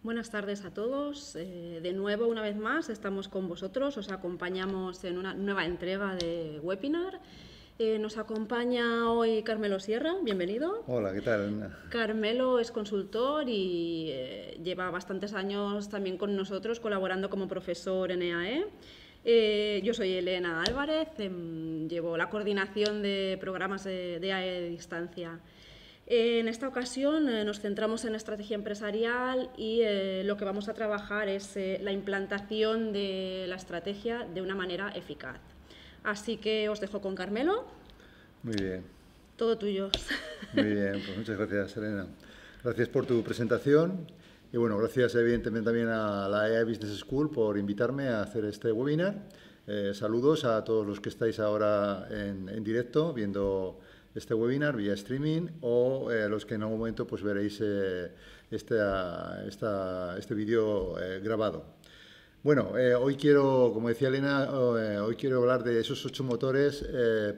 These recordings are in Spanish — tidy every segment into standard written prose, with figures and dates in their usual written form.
Buenas tardes a todos. De nuevo, una vez más, estamos con vosotros. Os acompañamos en una nueva entrega de webinar. Nos acompaña hoy Carmelo Sierra. Bienvenido. Hola, ¿qué tal? Carmelo es consultor y lleva bastantes años también con nosotros colaborando como profesor en EAE. Yo soy Elena Álvarez, llevo la coordinación de programas de EAE de distancia. En esta ocasión nos centramos en la estrategia empresarial y lo que vamos a trabajar es la implantación de la estrategia de una manera eficaz. Así que os dejo con Carmelo. Muy bien. Todo tuyo. Muy bien, pues muchas gracias, Elena. Gracias por tu presentación y bueno, gracias evidentemente también a la EAE Business School por invitarme a hacer este webinar. Saludos a todos los que estáis ahora en directo viendo este webinar vía streaming o los que en algún momento pues veréis este vídeo grabado. Bueno, hoy quiero, como decía Elena, hoy quiero hablar de esos 8 motores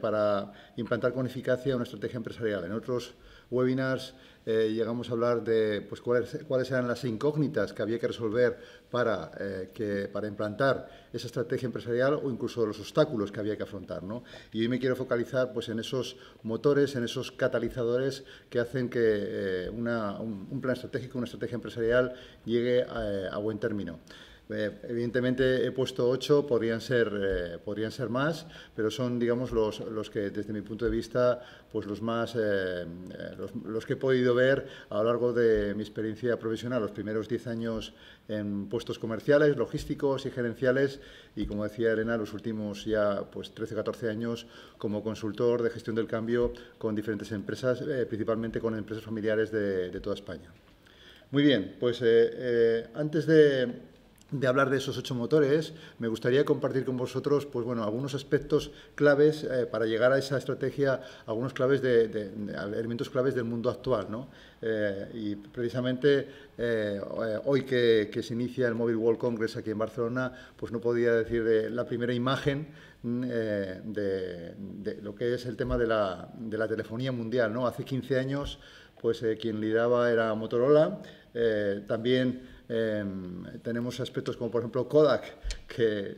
para implantar con eficacia una estrategia empresarial. En otros webinars llegamos a hablar de pues, cuáles eran las incógnitas que había que resolver para implantar esa estrategia empresarial o incluso los obstáculos que había que afrontar, ¿no? Y hoy me quiero focalizar pues, en esos motores, en esos catalizadores que hacen que un plan estratégico, una estrategia empresarial llegue a buen término. Evidentemente he puesto 8, podrían ser más, pero son, digamos, los que desde mi punto de vista, pues los que he podido ver a lo largo de mi experiencia profesional, los primeros 10 años en puestos comerciales, logísticos y gerenciales y, como decía Elena, los últimos ya pues 13 o 14 años como consultor de gestión del cambio con diferentes empresas, principalmente con empresas familiares de toda España. Muy bien, pues antes de hablar de esos 8 motores, me gustaría compartir con vosotros pues, bueno, algunos aspectos claves para llegar a esa estrategia, algunos claves elementos claves del mundo actual, ¿no? Y precisamente hoy que se inicia el Mobile World Congress aquí en Barcelona, pues no podía decir de la primera imagen de lo que es el tema de la telefonía mundial, ¿no? Hace 15 años, pues quien lideraba era Motorola, también tenemos aspectos como, por ejemplo, Kodak, que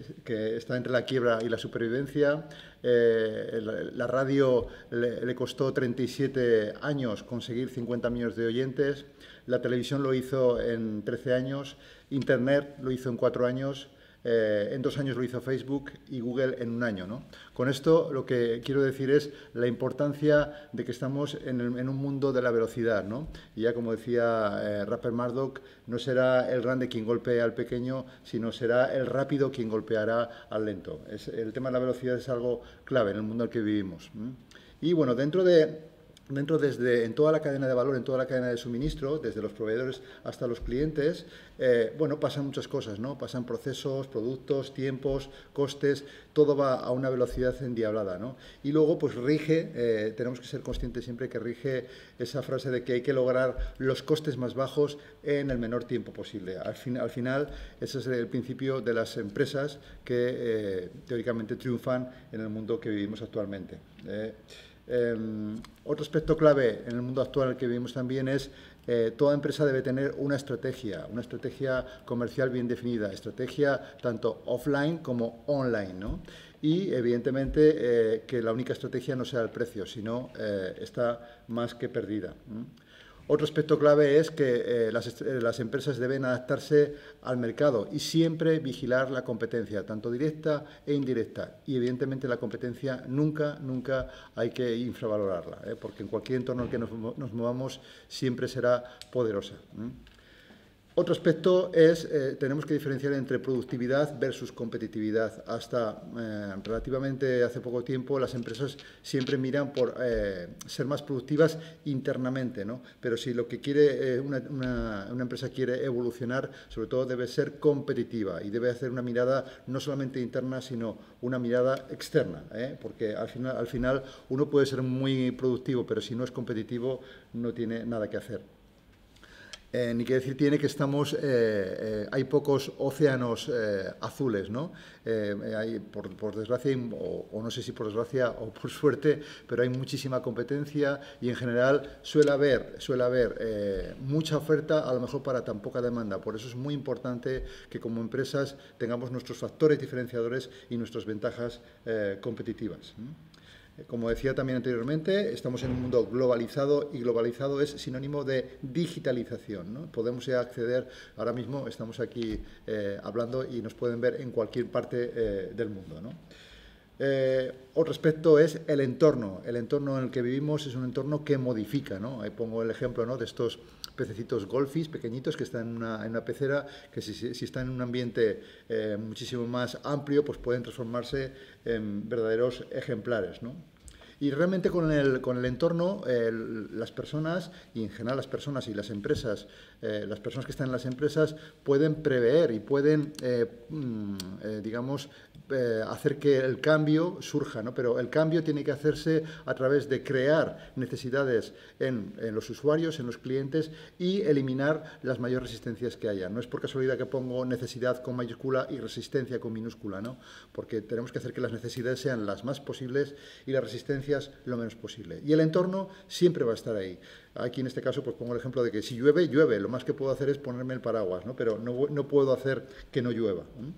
está entre la quiebra y la supervivencia. La radio le costó 37 años conseguir 50 millones de oyentes. La televisión lo hizo en 13 años. Internet lo hizo en 4 años. En 2 años lo hizo Facebook y Google en 1 año, ¿no? Con esto lo que quiero decir es la importancia de que estamos en un mundo de la velocidad, ¿no? Y ya como decía Rupert Murdoch, no será el grande quien golpee al pequeño, sino será el rápido quien golpeará al lento. El tema de la velocidad es algo clave en el mundo en el que vivimos. Y bueno, en toda la cadena de valor, en toda la cadena de suministro, desde los proveedores hasta los clientes, bueno, pasan muchas cosas, ¿no? Pasan procesos, productos, tiempos, costes, todo va a una velocidad endiablada, ¿no? Y luego, pues rige, tenemos que ser conscientes siempre que rige esa frase de que hay que lograr los costes más bajos en el menor tiempo posible. Al final, ese es el principio de las empresas que teóricamente triunfan en el mundo que vivimos actualmente. Otro aspecto clave en el mundo actual en el que vivimos también es toda empresa debe tener una estrategia comercial bien definida, estrategia tanto offline como online, ¿no? Y evidentemente que la única estrategia no sea el precio, sino está más que perdida. Otro aspecto clave es que las empresas deben adaptarse al mercado y siempre vigilar la competencia, tanto directa e indirecta. Y evidentemente la competencia nunca hay que infravalorarla, porque en cualquier entorno en el que nos movamos siempre será poderosa. Otro aspecto es, tenemos que diferenciar entre productividad versus competitividad. Hasta relativamente hace poco tiempo las empresas siempre miran por ser más productivas internamente, ¿no? Pero si lo que quiere una empresa quiere evolucionar, sobre todo debe ser competitiva y debe hacer una mirada no solamente interna, sino una mirada externa, porque al final uno puede ser muy productivo, pero si no es competitivo no tiene nada que hacer. Ni que decir tiene que hay pocos océanos azules, ¿no? Hay, por desgracia, o no sé si por desgracia o por suerte, pero hay muchísima competencia y en general suele haber mucha oferta, a lo mejor para tan poca demanda. Por eso es muy importante que como empresas tengamos nuestros factores diferenciadores y nuestras ventajas competitivas. Como decía también anteriormente, estamos en un mundo globalizado y globalizado es sinónimo de digitalización, ¿no? Podemos ya acceder, ahora mismo estamos aquí hablando y nos pueden ver en cualquier parte del mundo, ¿no? Otro aspecto es el entorno. El entorno en el que vivimos es un entorno que modifica, ¿no? Ahí pongo el ejemplo, ¿no?, de estos pececitos goldfish pequeñitos que están en una pecera, que si están en un ambiente muchísimo más amplio, pues pueden transformarse en verdaderos ejemplares, ¿no? Y realmente con el entorno, las personas, y en general las personas y las empresas, las personas que están en las empresas pueden prever y pueden, digamos, hacer que el cambio surja, ¿no? Pero el cambio tiene que hacerse a través de crear necesidades en los usuarios, en los clientes y eliminar las mayores resistencias que haya. No es por casualidad que pongo necesidad con mayúscula y resistencia con minúscula, ¿no? Porque tenemos que hacer que las necesidades sean las más posibles y las resistencias lo menos posible. Y el entorno siempre va a estar ahí. Aquí en este caso pues pongo el ejemplo de que si llueve, llueve. Lo más que puedo hacer es ponerme el paraguas, ¿no? Pero no puedo hacer que no llueva, ¿eh?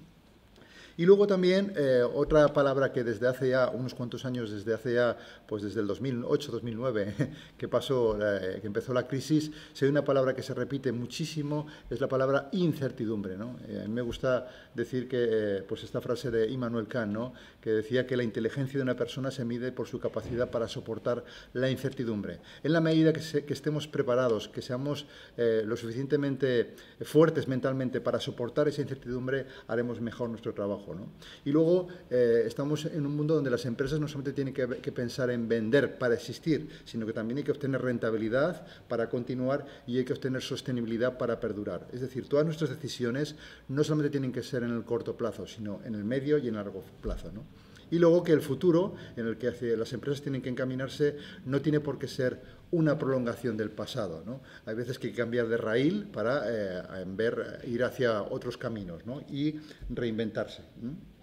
Y luego también otra palabra que desde hace ya unos cuantos años, pues desde el 2008-2009, que empezó la crisis, si hay una palabra que se repite muchísimo, es la palabra incertidumbre, ¿no? A mí me gusta decir que pues esta frase de Immanuel Kant, ¿no?, que decía que la inteligencia de una persona se mide por su capacidad para soportar la incertidumbre. En la medida que estemos preparados, que seamos lo suficientemente fuertes mentalmente para soportar esa incertidumbre, haremos mejor nuestro trabajo, ¿no? Y luego estamos en un mundo donde las empresas no solamente tienen que pensar en vender para existir, sino que también hay que obtener rentabilidad para continuar y hay que obtener sostenibilidad para perdurar. Es decir, todas nuestras decisiones no solamente tienen que ser en el corto plazo, sino en el medio y en el largo plazo, ¿no? Y luego que el futuro en el que las empresas tienen que encaminarse no tiene por qué ser una prolongación del pasado, ¿no? Hay veces que hay que cambiar de raíl para ir hacia otros caminos, ¿no?, y reinventarse, ¿no?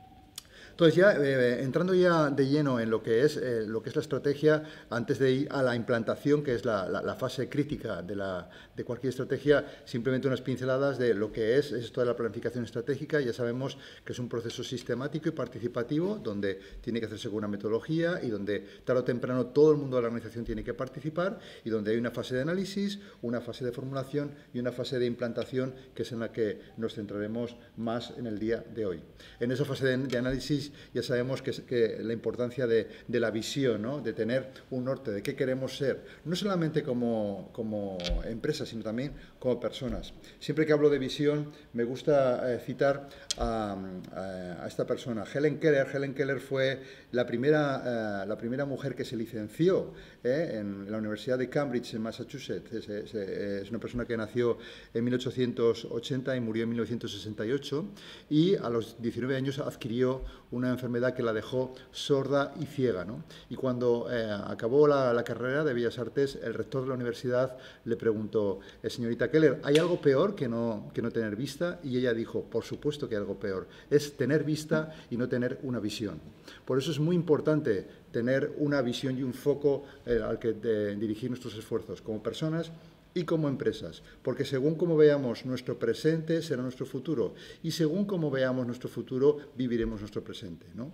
Entonces, ya entrando ya de lleno en lo que es la estrategia, antes de ir a la implantación, que es la fase crítica de cualquier estrategia, simplemente unas pinceladas de lo que es esto de la planificación estratégica. Ya sabemos que es un proceso sistemático y participativo, donde tiene que hacerse con una metodología y donde tarde o temprano todo el mundo de la organización tiene que participar y donde hay una fase de análisis, una fase de formulación y una fase de implantación, que es en la que nos centraremos más en el día de hoy. En esa fase de análisis ya sabemos que la importancia de la visión, ¿no?, de tener un norte, de qué queremos ser, no solamente como empresa, sino también como personas. Siempre que hablo de visión, me gusta citar a esta persona, Helen Keller. Helen Keller fue la primera mujer que se licenció en la Universidad de Cambridge, en Massachusetts. Es una persona que nació en 1880 y murió en 1968, y a los 19 años adquirió una enfermedad que la dejó sorda y ciega, ¿no? Y cuando acabó la carrera de Bellas Artes, el rector de la universidad le preguntó: señorita Keller, ¿hay algo peor que no tener vista? Y ella dijo: por supuesto que hay algo peor, es tener vista y no tener una visión. Por eso es muy importante tener una visión y un foco al que dirigir nuestros esfuerzos como personas y como empresas, porque según como veamos nuestro presente será nuestro futuro, y según como veamos nuestro futuro viviremos nuestro presente, ¿no?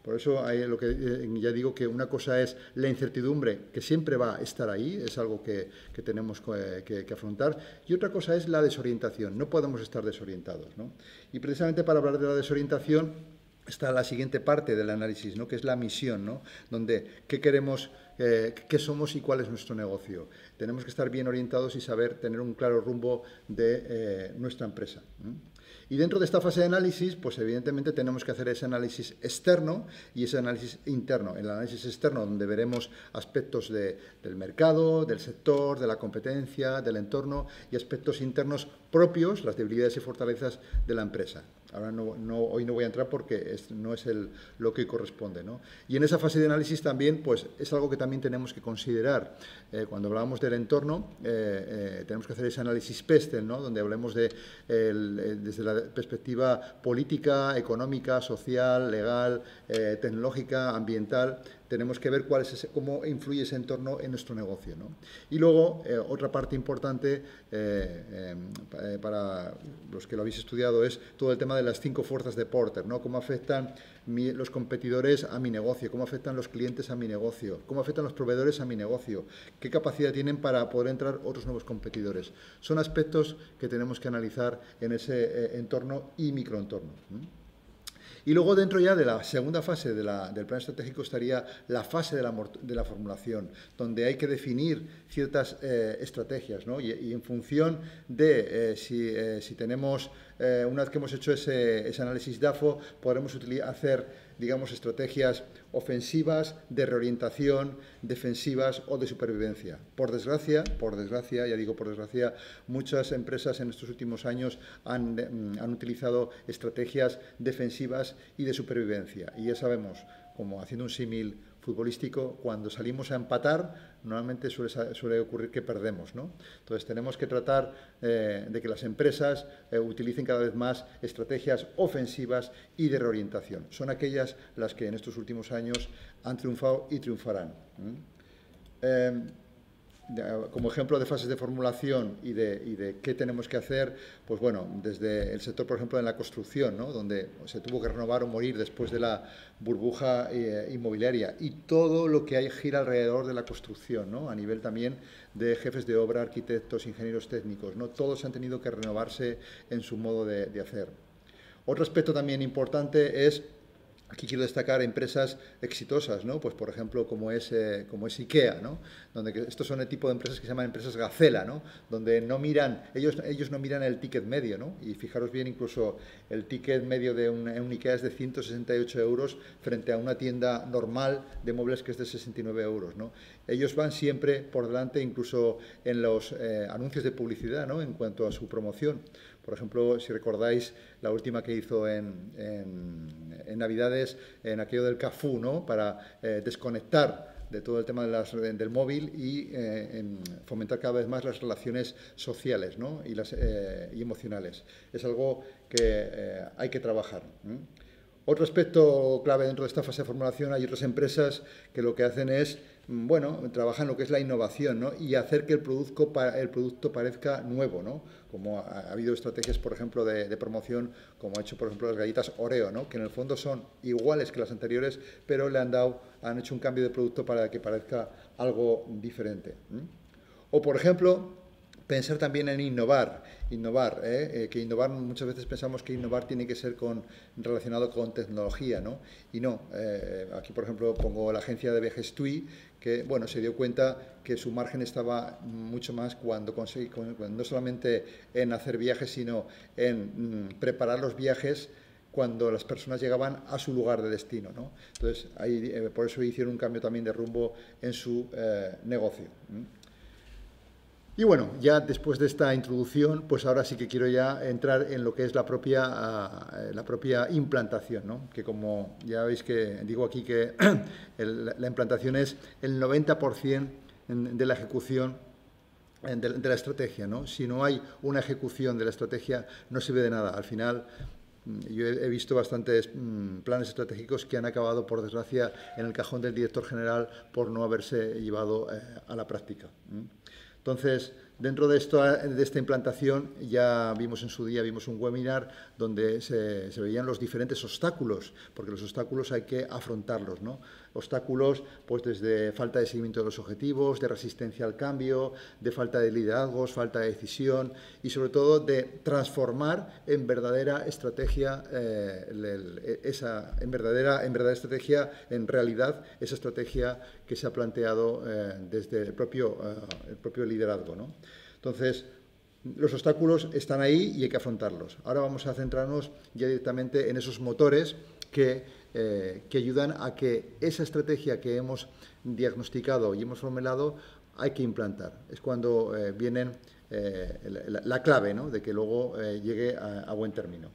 Por eso hay lo que ya digo, que una cosa es la incertidumbre, que siempre va a estar ahí, es algo que tenemos que afrontar, y otra cosa es la desorientación. No podemos estar desorientados, ¿no? Y precisamente para hablar de la desorientación está la siguiente parte del análisis, ¿no?, que es la misión, ¿no?, donde qué queremos, qué somos y cuál es nuestro negocio. Tenemos que estar bien orientados y saber tener un claro rumbo de nuestra empresa, ¿no? Y dentro de esta fase de análisis, pues evidentemente tenemos que hacer ese análisis externo y ese análisis interno. El análisis externo, donde veremos aspectos del mercado, del sector, de la competencia, del entorno, y aspectos internos propios, las debilidades y fortalezas de la empresa. Ahora hoy no voy a entrar porque no es lo que corresponde, ¿no? Y en esa fase de análisis también, pues es algo que también tenemos que considerar. Cuando hablamos del entorno, tenemos que hacer ese análisis PESTEL, ¿no? Donde hablemos desde la perspectiva política, económica, social, legal, tecnológica, ambiental. Tenemos que ver cómo influye ese entorno en nuestro negocio, ¿no? Y luego, otra parte importante para los que lo habéis estudiado es todo el tema de las 5 fuerzas de Porter, ¿no? Cómo afectan los competidores a mi negocio, cómo afectan los clientes a mi negocio, cómo afectan los proveedores a mi negocio, qué capacidad tienen para poder entrar otros nuevos competidores. Son aspectos que tenemos que analizar en ese entorno y microentorno. Y luego, dentro ya de la segunda fase del plan estratégico, estaría la fase de la formulación, donde hay que definir ciertas estrategias, ¿no? Y en función de si tenemos, una vez que hemos hecho ese análisis DAFO, podremos hacer, digamos, estrategias ofensivas, de reorientación, defensivas o de supervivencia. Por desgracia, ya digo por desgracia, muchas empresas en estos últimos años han utilizado estrategias defensivas y de supervivencia. Y ya sabemos, como haciendo un símil futbolístico, cuando salimos a empatar, normalmente suele ocurrir que perdemos, ¿no? Entonces, tenemos que tratar de que las empresas utilicen cada vez más estrategias ofensivas y de reorientación. Son aquellas las que en estos últimos años han triunfado y triunfarán. Como ejemplo de fases de formulación y de qué tenemos que hacer, pues bueno, desde el sector, por ejemplo, en la construcción, ¿no? Donde se tuvo que renovar o morir después de la burbuja inmobiliaria, y todo lo que gira alrededor de la construcción, ¿no? A nivel también de jefes de obra, arquitectos, ingenieros técnicos, ¿no? Todos han tenido que renovarse en su modo de hacer. Otro aspecto también importante es, aquí quiero destacar empresas exitosas, ¿no? Pues, por ejemplo, como es IKEA, ¿no? Donde estos son el tipo de empresas que se llaman empresas gacela, ¿no? Donde no miran, ellos no miran el ticket medio, ¿no? Y fijaros bien, incluso el ticket medio de un IKEA es de 168 euros frente a una tienda normal de muebles que es de 69 euros, ¿no? Ellos van siempre por delante, incluso en los anuncios de publicidad, ¿no? En cuanto a su promoción. Por ejemplo, si recordáis la última que hizo en Navidades, en aquello del Cafú, ¿no? Para desconectar de todo el tema del móvil y fomentar cada vez más las relaciones sociales, ¿no? y emocionales. Es algo que hay que trabajar. Otro aspecto clave dentro de esta fase de formulación, hay otras empresas que lo que hacen es, bueno, trabajan lo que es la innovación, ¿no? Y hacer que el producto parezca nuevo, ¿no? Como ha habido estrategias, por ejemplo, de promoción, como ha hecho, por ejemplo, las galletas Oreo, ¿no? Que en el fondo son iguales que las anteriores, pero han hecho un cambio de producto para que parezca algo diferente. O, por ejemplo, pensar también en innovar, que innovar, muchas veces pensamos que innovar tiene que ser relacionado con tecnología, ¿no? Y no, aquí, por ejemplo, pongo la agencia de viajes TUI, que, bueno, se dio cuenta que su margen estaba mucho más cuando no solamente en hacer viajes, sino en preparar los viajes cuando las personas llegaban a su lugar de destino, ¿no? Entonces, por eso hicieron un cambio también de rumbo en su negocio. Y bueno, ya después de esta introducción, pues ahora sí que quiero ya entrar en lo que es la propia implantación, ¿no? Que, como ya veis, que digo aquí que la implantación es el 90% de la ejecución de la estrategia, ¿no? Si no hay una ejecución de la estrategia, no sirve de nada. Al final, yo he visto bastantes planes estratégicos que han acabado, por desgracia, en el cajón del director general por no haberse llevado a la práctica. Entonces, dentro de esta implantación, ya vimos en su día, vimos un webinar donde se veían los diferentes obstáculos, porque los obstáculos hay que afrontarlos, ¿no? Obstáculos, pues desde falta de seguimiento de los objetivos, de resistencia al cambio, de falta de liderazgos, falta de decisión y, sobre todo, de transformar en verdadera estrategia en realidad esa estrategia que se ha planteado desde el propio liderazgo, ¿no? Entonces, los obstáculos están ahí y hay que afrontarlos. Ahora vamos a centrarnos ya directamente en esos motores que ayudan a que esa estrategia que hemos diagnosticado y hemos formulado hay que implantar. Es cuando viene la clave, ¿no? De que luego llegue a buen término.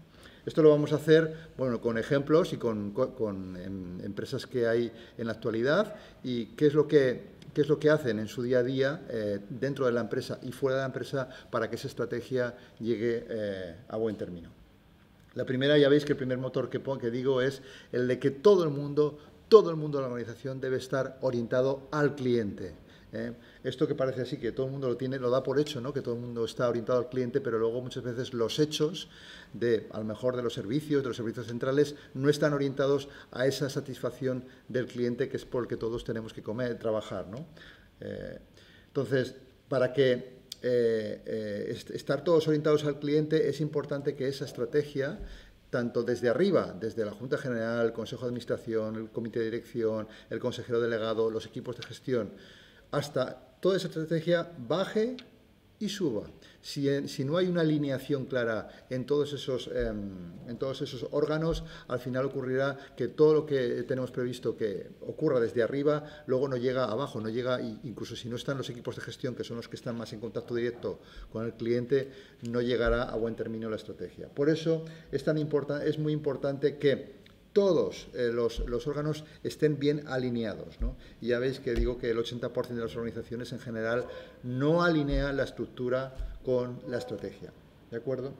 Esto lo vamos a hacer, bueno, con ejemplos y con empresas que hay en la actualidad y qué es lo que hacen en su día a día dentro de la empresa y fuera de la empresa para que esa estrategia llegue a buen término. La primera, ya veis que el primer motor que digo es el de que todo el mundo de la organización debe estar orientado al cliente. Esto que parece así, que todo el mundo lo da por hecho, ¿no? Que todo el mundo está orientado al cliente, pero luego muchas veces los hechos a lo mejor de los servicios centrales, no están orientados a esa satisfacción del cliente, que es por el que todos tenemos que trabajar, ¿no? Entonces, para que estar todos orientados al cliente, es importante que esa estrategia, tanto desde arriba, desde la Junta General, el Consejo de Administración, el Comité de Dirección, el consejero delegado, los equipos de gestión, hasta toda esa estrategia baje y suba. Si no hay una alineación clara en todos esos órganos, al final ocurrirá que todo lo que tenemos previsto que ocurra desde arriba, luego no llega abajo, no llega, incluso si no están los equipos de gestión, que son los que están más en contacto directo con el cliente, no llegará a buen término la estrategia. Por eso es muy importante que todos los órganos estén bien alineados, ¿no? Y ya veis que digo que el 80% de las organizaciones en general no alinean la estructura con la estrategia, ¿de acuerdo?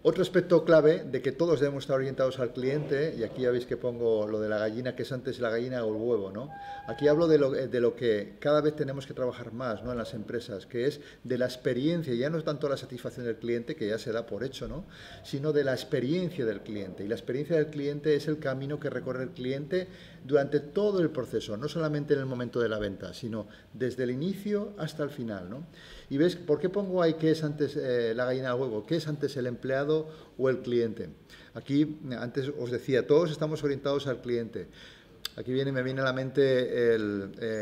Otro aspecto clave de que todos debemos estar orientados al cliente, y aquí ya veis que pongo lo de la gallina, que es antes la gallina o el huevo, ¿no? Aquí hablo de lo que cada vez tenemos que trabajar más, ¿no? En las empresas, que es de la experiencia, ya no tanto la satisfacción del cliente, que ya se da por hecho, ¿no? Sino de la experiencia del cliente. Y la experiencia del cliente es el camino que recorre el cliente durante todo el proceso, no solamente en el momento de la venta, sino desde el inicio hasta el final, ¿no? Y ves, ¿por qué pongo ahí que es antes la gallina o el huevo? ¿Qué es antes el empleado o el cliente? Aquí, antes os decía, todos estamos orientados al cliente. Aquí me viene a la mente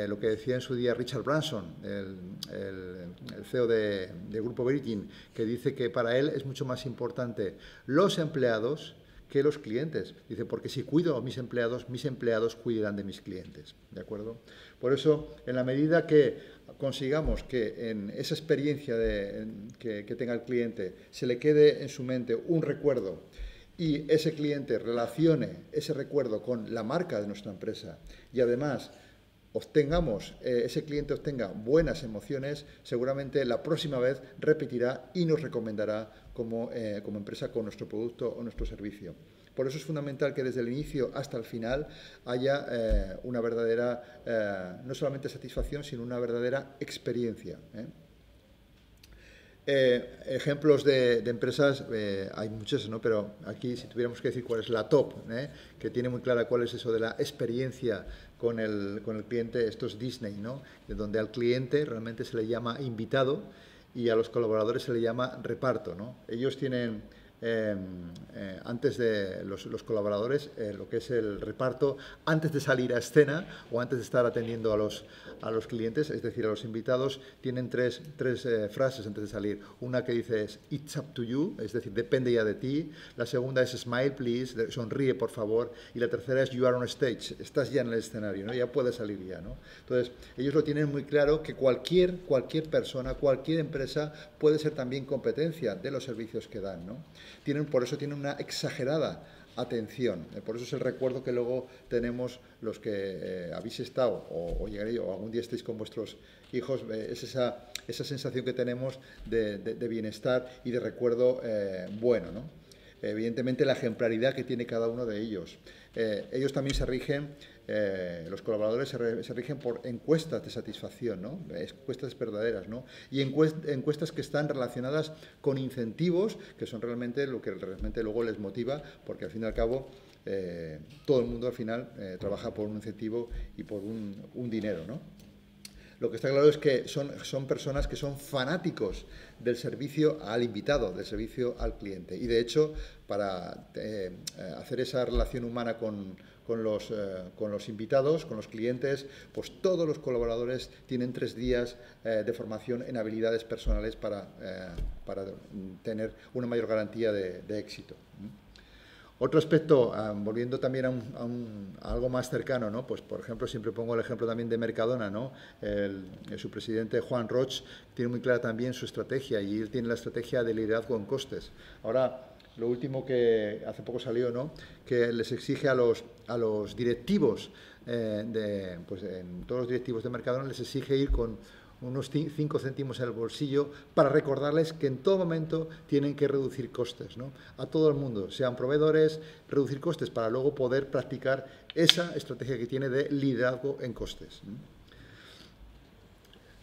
lo que decía en su día Richard Branson, el CEO de Grupo Virgin, que dice que para él es mucho más importante los empleados que los clientes. Dice, porque si cuido a mis empleados cuidarán de mis clientes. ¿De acuerdo? Por eso, en la medida que consigamos que en esa experiencia que tenga el cliente se le quede en su mente un recuerdo y ese cliente relacione ese recuerdo con la marca de nuestra empresa y además ese cliente obtenga buenas emociones, seguramente la próxima vez repetirá y nos recomendará como empresa con nuestro producto o nuestro servicio. Por eso es fundamental que desde el inicio hasta el final haya una verdadera, no solamente satisfacción, sino una verdadera experiencia. Ejemplos de empresas, hay muchos, ¿no? Pero aquí, si tuviéramos que decir cuál es la top, que tiene muy clara cuál es eso de la experiencia con el cliente, esto es Disney, ¿no? De donde al cliente realmente se le llama invitado y a los colaboradores se le llama reparto, ¿no? Ellos tienen antes de los colaboradores, lo que es el reparto, antes de salir a escena o antes de estar atendiendo a los clientes, es decir, a los invitados, tienen tres frases antes de salir. Una que dice es "It's up to you", es decir, depende ya de ti. La segunda es "Smile, please", sonríe, por favor. Y la tercera es "You are on stage", estás ya en el escenario, ¿no? Ya puedes salir ya, ¿no? Entonces, ellos lo tienen muy claro que cualquier persona, cualquier empresa puede ser también competencia de los servicios que dan, ¿no? Por eso tienen una exagerada atención. Por eso es el recuerdo que luego tenemos los que habéis estado o llegaréis o algún día estéis con vuestros hijos, es esa sensación que tenemos de bienestar y de recuerdo bueno, ¿no? Evidentemente la ejemplaridad que tiene cada uno de ellos. Ellos también se rigen, los colaboradores se rigen por encuestas de satisfacción, ¿no? Encuestas verdaderas, ¿no? Y encuestas que están relacionadas con incentivos, que son realmente lo que realmente luego les motiva, porque al fin y al cabo todo el mundo al final trabaja por un incentivo y por un dinero, ¿no? Lo que está claro es que son personas que son fanáticos del servicio al invitado, del servicio al cliente. Y de hecho, para hacer esa relación humana con los invitados, con los clientes, pues todos los colaboradores tienen 3 días de formación en habilidades personales para tener una mayor garantía de éxito. Otro aspecto, volviendo también a algo más cercano, ¿no? Pues, por ejemplo, siempre pongo el ejemplo también de Mercadona, ¿no? Su presidente Juan Roig tiene muy clara también su estrategia y él tiene la estrategia de liderazgo en costes. Ahora, lo último que hace poco salió, ¿no? Que les exige a los directivos, pues en todos los directivos de Mercadona les exige ir con unos 5 céntimos en el bolsillo para recordarles que en todo momento tienen que reducir costes, ¿no? A todo el mundo, sean proveedores, reducir costes para luego poder practicar esa estrategia que tiene de liderazgo en costes, ¿no?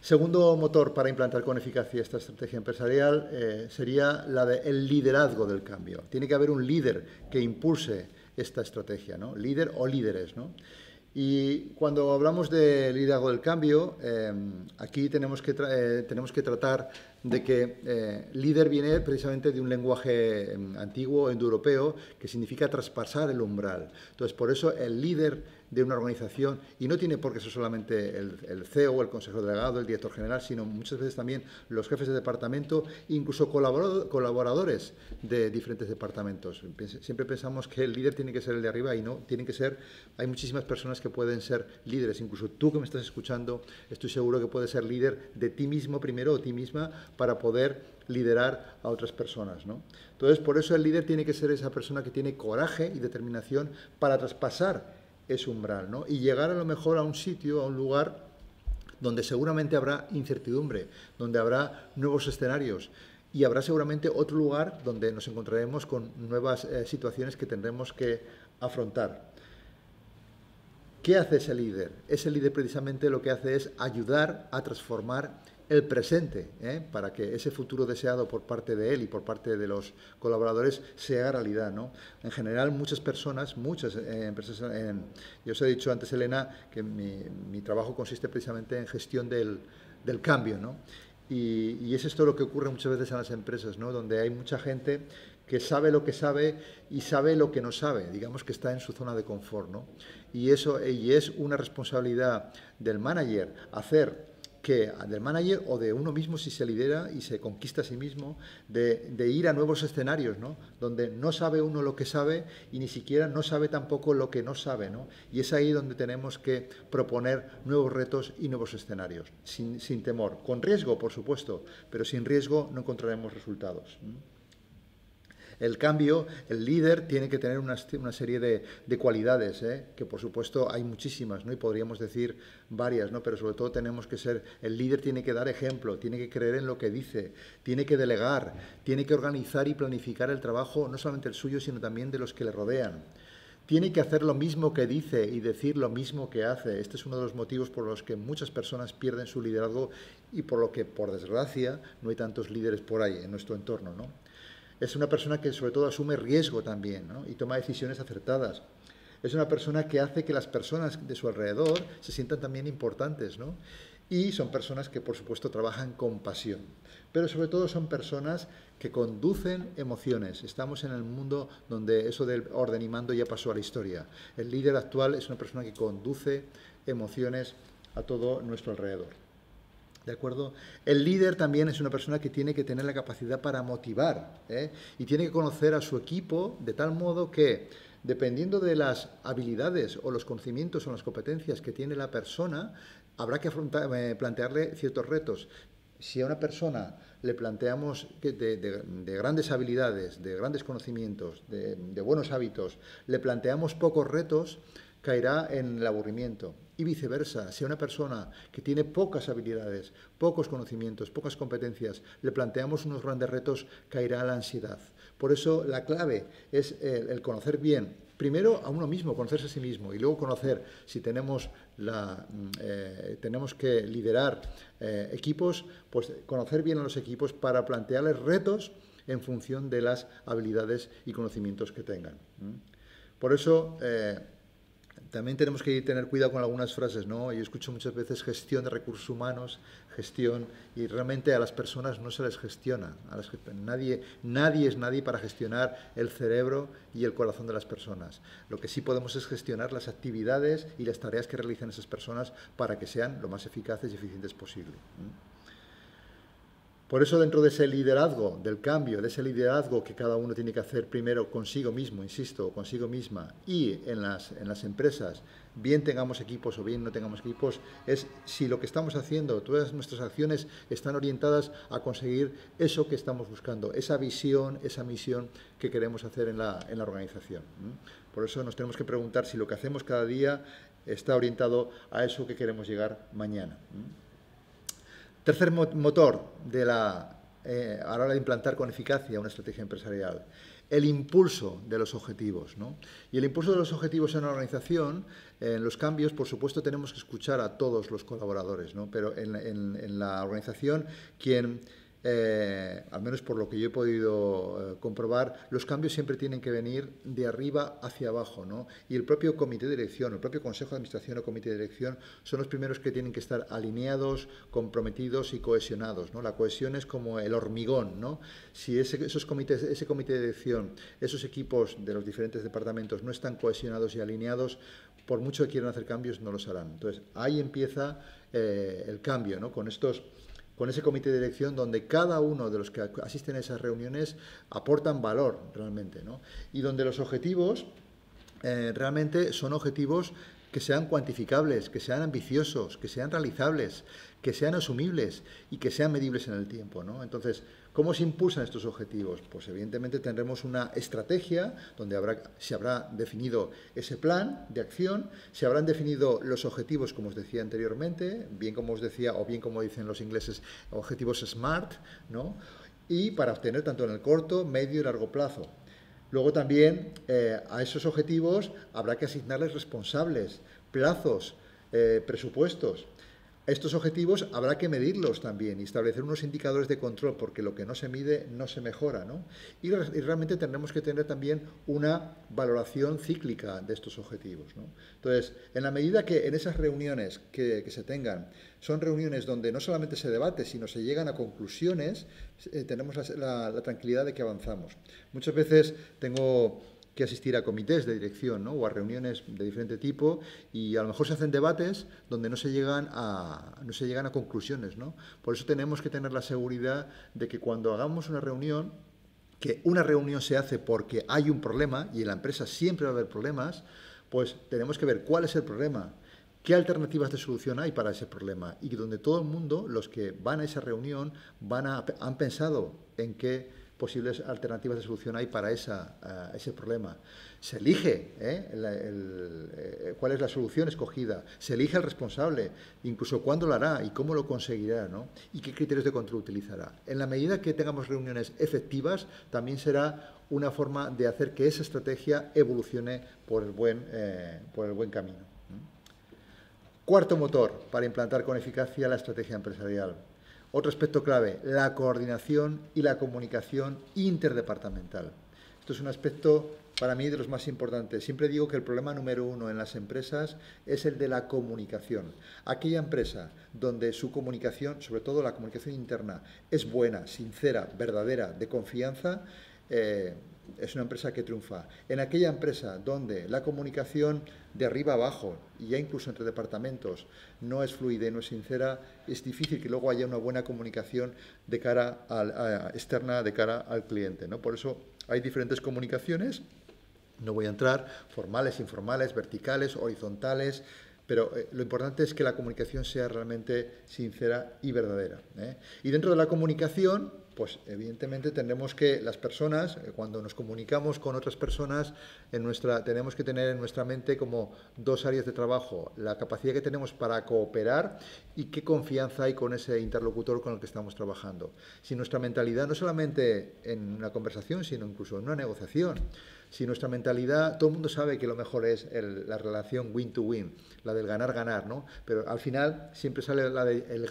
Segundo motor para implantar con eficacia esta estrategia empresarial sería la del liderazgo del cambio. Tiene que haber un líder que impulse esta estrategia, ¿no? Líder o líderes, ¿no? Y cuando hablamos de liderazgo del cambio, aquí tenemos que tratar de que líder viene precisamente de un lenguaje antiguo indoeuropeo que significa traspasar el umbral. Entonces, por eso el líder de una organización, y no tiene por qué ser solamente el CEO o el consejero delegado, el director general, sino muchas veces también los jefes de departamento, incluso colaboradores de diferentes departamentos. Siempre pensamos que el líder tiene que ser el de arriba y no, tienen que ser, hay muchísimas personas que pueden ser líderes, incluso tú que me estás escuchando, estoy seguro que puedes ser líder de ti mismo primero o ti misma para poder liderar a otras personas, ¿no? Entonces, por eso el líder tiene que ser esa persona que tiene coraje y determinación para traspasar ese umbral, ¿no? Y llegar a lo mejor a un sitio, a un lugar donde seguramente habrá incertidumbre, donde habrá nuevos escenarios y habrá seguramente otro lugar donde nos encontraremos con nuevas situaciones que tendremos que afrontar. ¿Qué hace ese líder? Ese líder precisamente lo que hace es ayudar a transformar el presente, para que ese futuro deseado por parte de él y por parte de los colaboradores se haga realidad, ¿no? En general, muchas personas, muchas empresas, yo os he dicho antes, Elena, que mi trabajo consiste precisamente en gestión del cambio, ¿no? Y es esto lo que ocurre muchas veces en las empresas, ¿no? Donde hay mucha gente que sabe lo que sabe y sabe lo que no sabe, digamos que está en su zona de confort, ¿no? Y es una responsabilidad del manager del manager o de uno mismo si se lidera y se conquista a sí mismo, de ir a nuevos escenarios, ¿no? Donde no sabe uno lo que sabe y ni siquiera no sabe tampoco lo que no sabe, ¿no? Y es ahí donde tenemos que proponer nuevos retos y nuevos escenarios, sin temor, con riesgo, por supuesto, pero sin riesgo no encontraremos resultados. El cambio, el líder tiene que tener una serie de cualidades, que por supuesto hay muchísimas, ¿no? Y podríamos decir varias, ¿no? Pero sobre todo tenemos que ser, el líder tiene que dar ejemplo, tiene que creer en lo que dice, tiene que delegar, tiene que organizar y planificar el trabajo, no solamente el suyo, sino también de los que le rodean. Tiene que hacer lo mismo que dice y decir lo mismo que hace. Este es uno de los motivos por los que muchas personas pierden su liderazgo y por lo que, por desgracia, no hay tantos líderes por ahí en nuestro entorno, ¿no? Es una persona que sobre todo asume riesgo también, ¿no? Y toma decisiones acertadas. Es una persona que hace que las personas de su alrededor se sientan también importantes, ¿no? Y son personas que, por supuesto, trabajan con pasión. Pero sobre todo son personas que conducen emociones. Estamos en el mundo donde eso del orden y mando ya pasó a la historia. El líder actual es una persona que conduce emociones a todo nuestro alrededor. ¿De acuerdo? El líder también es una persona que tiene que tener la capacidad para motivar, y tiene que conocer a su equipo de tal modo que, dependiendo de las habilidades o los conocimientos o las competencias que tiene la persona, habrá que plantearle ciertos retos. Si a una persona le planteamos que de grandes habilidades, de grandes conocimientos, de buenos hábitos, le planteamos pocos retos, caerá en el aburrimiento. Y viceversa, si a una persona que tiene pocas habilidades, pocos conocimientos, pocas competencias, le planteamos unos grandes retos, caerá a la ansiedad. Por eso la clave es el conocer bien, primero a uno mismo, conocerse a sí mismo, y luego conocer si tenemos que liderar equipos, pues conocer bien a los equipos para plantearles retos en función de las habilidades y conocimientos que tengan. Por eso también tenemos que tener cuidado con algunas frases, ¿no? Yo escucho muchas veces gestión de recursos humanos, y realmente a las personas no se les gestiona. Nadie es nadie para gestionar el cerebro y el corazón de las personas. Lo que sí podemos es gestionar las actividades y las tareas que realizan esas personas para que sean lo más eficaces y eficientes posible. Por eso, dentro de ese liderazgo del cambio, de ese liderazgo que cada uno tiene que hacer primero consigo mismo, insisto, consigo misma, y en las empresas, bien tengamos equipos o bien no tengamos equipos, es si lo que estamos haciendo, todas nuestras acciones están orientadas a conseguir eso que estamos buscando, esa visión, esa misión que queremos hacer en la organización. Por eso nos tenemos que preguntar si lo que hacemos cada día está orientado a eso que queremos llegar mañana. Tercer motor a la hora de implantar con eficacia una estrategia empresarial, el impulso de los objetivos, ¿no? Y el impulso de los objetivos en una organización, en los cambios, por supuesto, tenemos que escuchar a todos los colaboradores, ¿no? Pero en la organización, al menos por lo que yo he podido comprobar, los cambios siempre tienen que venir de arriba hacia abajo, ¿no? Y el propio comité de dirección, el propio consejo de administración o comité de dirección son los primeros que tienen que estar alineados, comprometidos y cohesionados, ¿no? La cohesión es como el hormigón, ¿no? Si ese comité de dirección, esos equipos de los diferentes departamentos no están cohesionados y alineados, por mucho que quieran hacer cambios, no los harán. Entonces, ahí empieza el cambio, ¿no? Con ese comité de dirección donde cada uno de los que asisten a esas reuniones aportan valor realmente, ¿no? Y donde los objetivos realmente son objetivos que sean cuantificables, que sean ambiciosos, que sean realizables, que sean asumibles y que sean medibles en el tiempo, ¿no? Entonces, ¿cómo se impulsan estos objetivos? Pues evidentemente tendremos una estrategia donde se habrá definido ese plan de acción, se habrán definido los objetivos, como os decía anteriormente, bien como os decía, o bien como dicen los ingleses, objetivos SMART, ¿no? Y para obtener tanto en el corto, medio y largo plazo. Luego también a esos objetivos habrá que asignarles responsables, plazos, presupuestos. Estos objetivos habrá que medirlos también y establecer unos indicadores de control, porque lo que no se mide no se mejora, ¿no? Y realmente tendremos que tener también una valoración cíclica de estos objetivos, ¿no? Entonces, en la medida que en esas reuniones que se tengan, son reuniones donde no solamente se debate, sino se llegan a conclusiones, tenemos la tranquilidad de que avanzamos. Muchas veces tengo que asistir a comités de dirección, ¿no? O a reuniones de diferente tipo, y a lo mejor se hacen debates donde no se llegan a conclusiones, ¿no? Por eso tenemos que tener la seguridad de que cuando hagamos una reunión, que una reunión se hace porque hay un problema, y en la empresa siempre va a haber problemas, pues tenemos que ver cuál es el problema, qué alternativas de solución hay para ese problema, y donde todo el mundo, los que van a esa reunión, han pensado en qué posibles alternativas de solución hay para ese problema. Se elige cuál es la solución escogida, se elige el responsable, incluso cuándo lo hará y cómo lo conseguirá, ¿no? Y qué criterios de control utilizará. En la medida que tengamos reuniones efectivas, también será una forma de hacer que esa estrategia evolucione por el buen camino. Cuarto motor para implantar con eficacia la estrategia empresarial. Otro aspecto clave, la coordinación y la comunicación interdepartamental. Esto es un aspecto, para mí, de los más importantes. Siempre digo que el problema número uno en las empresas es el de la comunicación. Aquella empresa donde su comunicación, sobre todo la comunicación interna, es buena, sincera, verdadera, de confianza, es una empresa que triunfa. En aquella empresa donde la comunicación de arriba a abajo, y ya incluso entre departamentos, no es fluida y no es sincera, es difícil que luego haya una buena comunicación de cara externa, de cara al cliente, ¿no? Por eso hay diferentes comunicaciones, no voy a entrar, formales, informales, verticales, horizontales, pero lo importante es que la comunicación sea realmente sincera y verdadera, ¿eh? Y dentro de la comunicación, pues evidentemente tendremos que las personas, cuando nos comunicamos con otras personas, tenemos que tener en nuestra mente como dos áreas de trabajo: la capacidad que tenemos para cooperar y qué confianza hay con ese interlocutor con el que estamos trabajando. Si nuestra mentalidad, no solamente en una conversación, sino incluso en una negociación, si nuestra mentalidad, todo el mundo sabe que lo mejor es la relación win-to-win, la del ganar-ganar, ¿no? Pero al final siempre sale la de el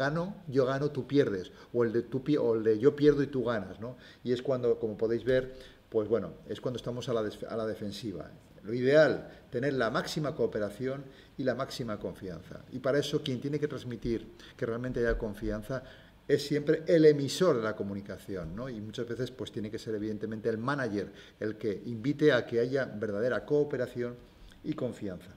yo gano, tú pierdes, o el de yo pierdo y tú ganas, ¿no? Y es cuando, como podéis ver, pues bueno, es cuando estamos a la defensiva. Lo ideal, tener la máxima cooperación y la máxima confianza. Y para eso, quien tiene que transmitir que realmente haya confianza es siempre el emisor de la comunicación, ¿no? Y muchas veces pues tiene que ser evidentemente el manager el que invite a que haya verdadera cooperación y confianza.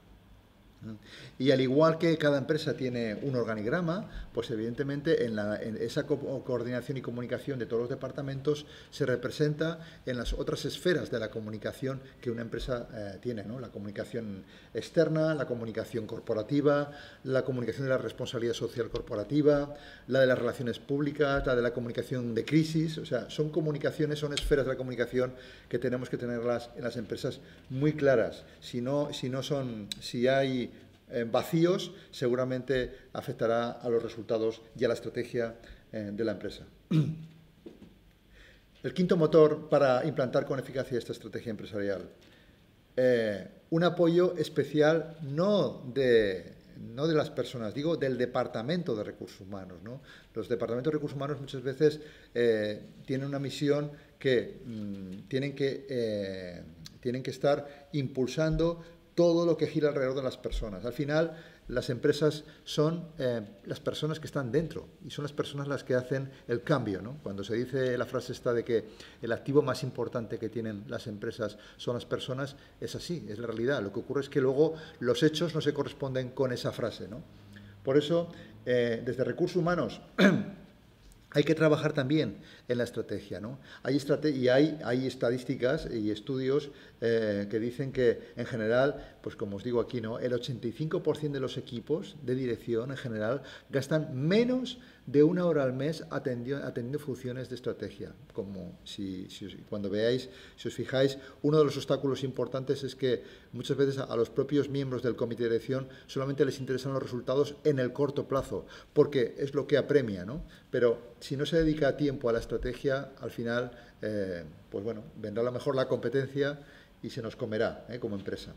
Y al igual que cada empresa tiene un organigrama, pues evidentemente en esa coordinación y comunicación de todos los departamentos se representa en las otras esferas de la comunicación que una empresa tiene, ¿no? La comunicación externa, la comunicación corporativa, la comunicación de la responsabilidad social corporativa, la de las relaciones públicas, la de la comunicación de crisis. O sea, son comunicaciones, son esferas de la comunicación que tenemos que tenerlas en las empresas muy claras. Si hay vacíos, seguramente afectará a los resultados y a la estrategia de la empresa. El quinto motor para implantar con eficacia esta estrategia empresarial. Un apoyo especial no de las personas, digo del Departamento de Recursos Humanos, ¿no? Los departamentos de recursos humanos muchas veces tienen una misión que tienen que estar impulsando todo lo que gira alrededor de las personas. Al final, las empresas son las personas que están dentro y son las personas las que hacen el cambio, ¿no? Cuando se dice la frase esta de que el activo más importante que tienen las empresas son las personas, es así, es la realidad. Lo que ocurre es que luego los hechos no se corresponden con esa frase, ¿no? Por eso, desde recursos humanos hay que trabajar también en la estrategia, ¿no? Hay estadísticas y estudios que dicen que, en general, pues como os digo aquí, ¿no? El 85% de los equipos de dirección, en general, gastan menos de 1 hora al mes atendiendo funciones de estrategia. Como cuando veáis, si os fijáis, uno de los obstáculos importantes es que muchas veces a los propios miembros del comité de dirección solamente les interesan los resultados en el corto plazo, porque es lo que apremia, ¿no? Pero si no se dedica tiempo a la estrategia, al final, pues bueno, vendrá a lo mejor la competencia y se nos comerá, como empresa.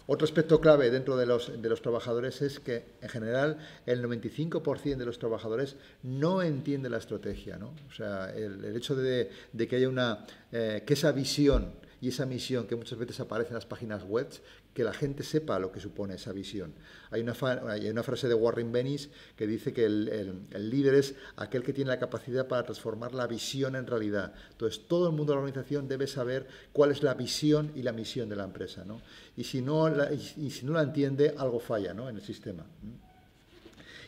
Otro aspecto clave dentro de los trabajadores es que, en general, el 95% de los trabajadores no entiende la estrategia, ¿no? O sea, el hecho de que haya que esa visión y esa misión que muchas veces aparece en las páginas web, que la gente sepa lo que supone esa visión. Hay una frase de Warren Bennis que dice que el líder es aquel que tiene la capacidad para transformar la visión en realidad. Entonces, todo el mundo de la organización debe saber cuál es la visión y la misión de la empresa, ¿no? Y si no la entiende, algo falla, ¿no?, en el sistema.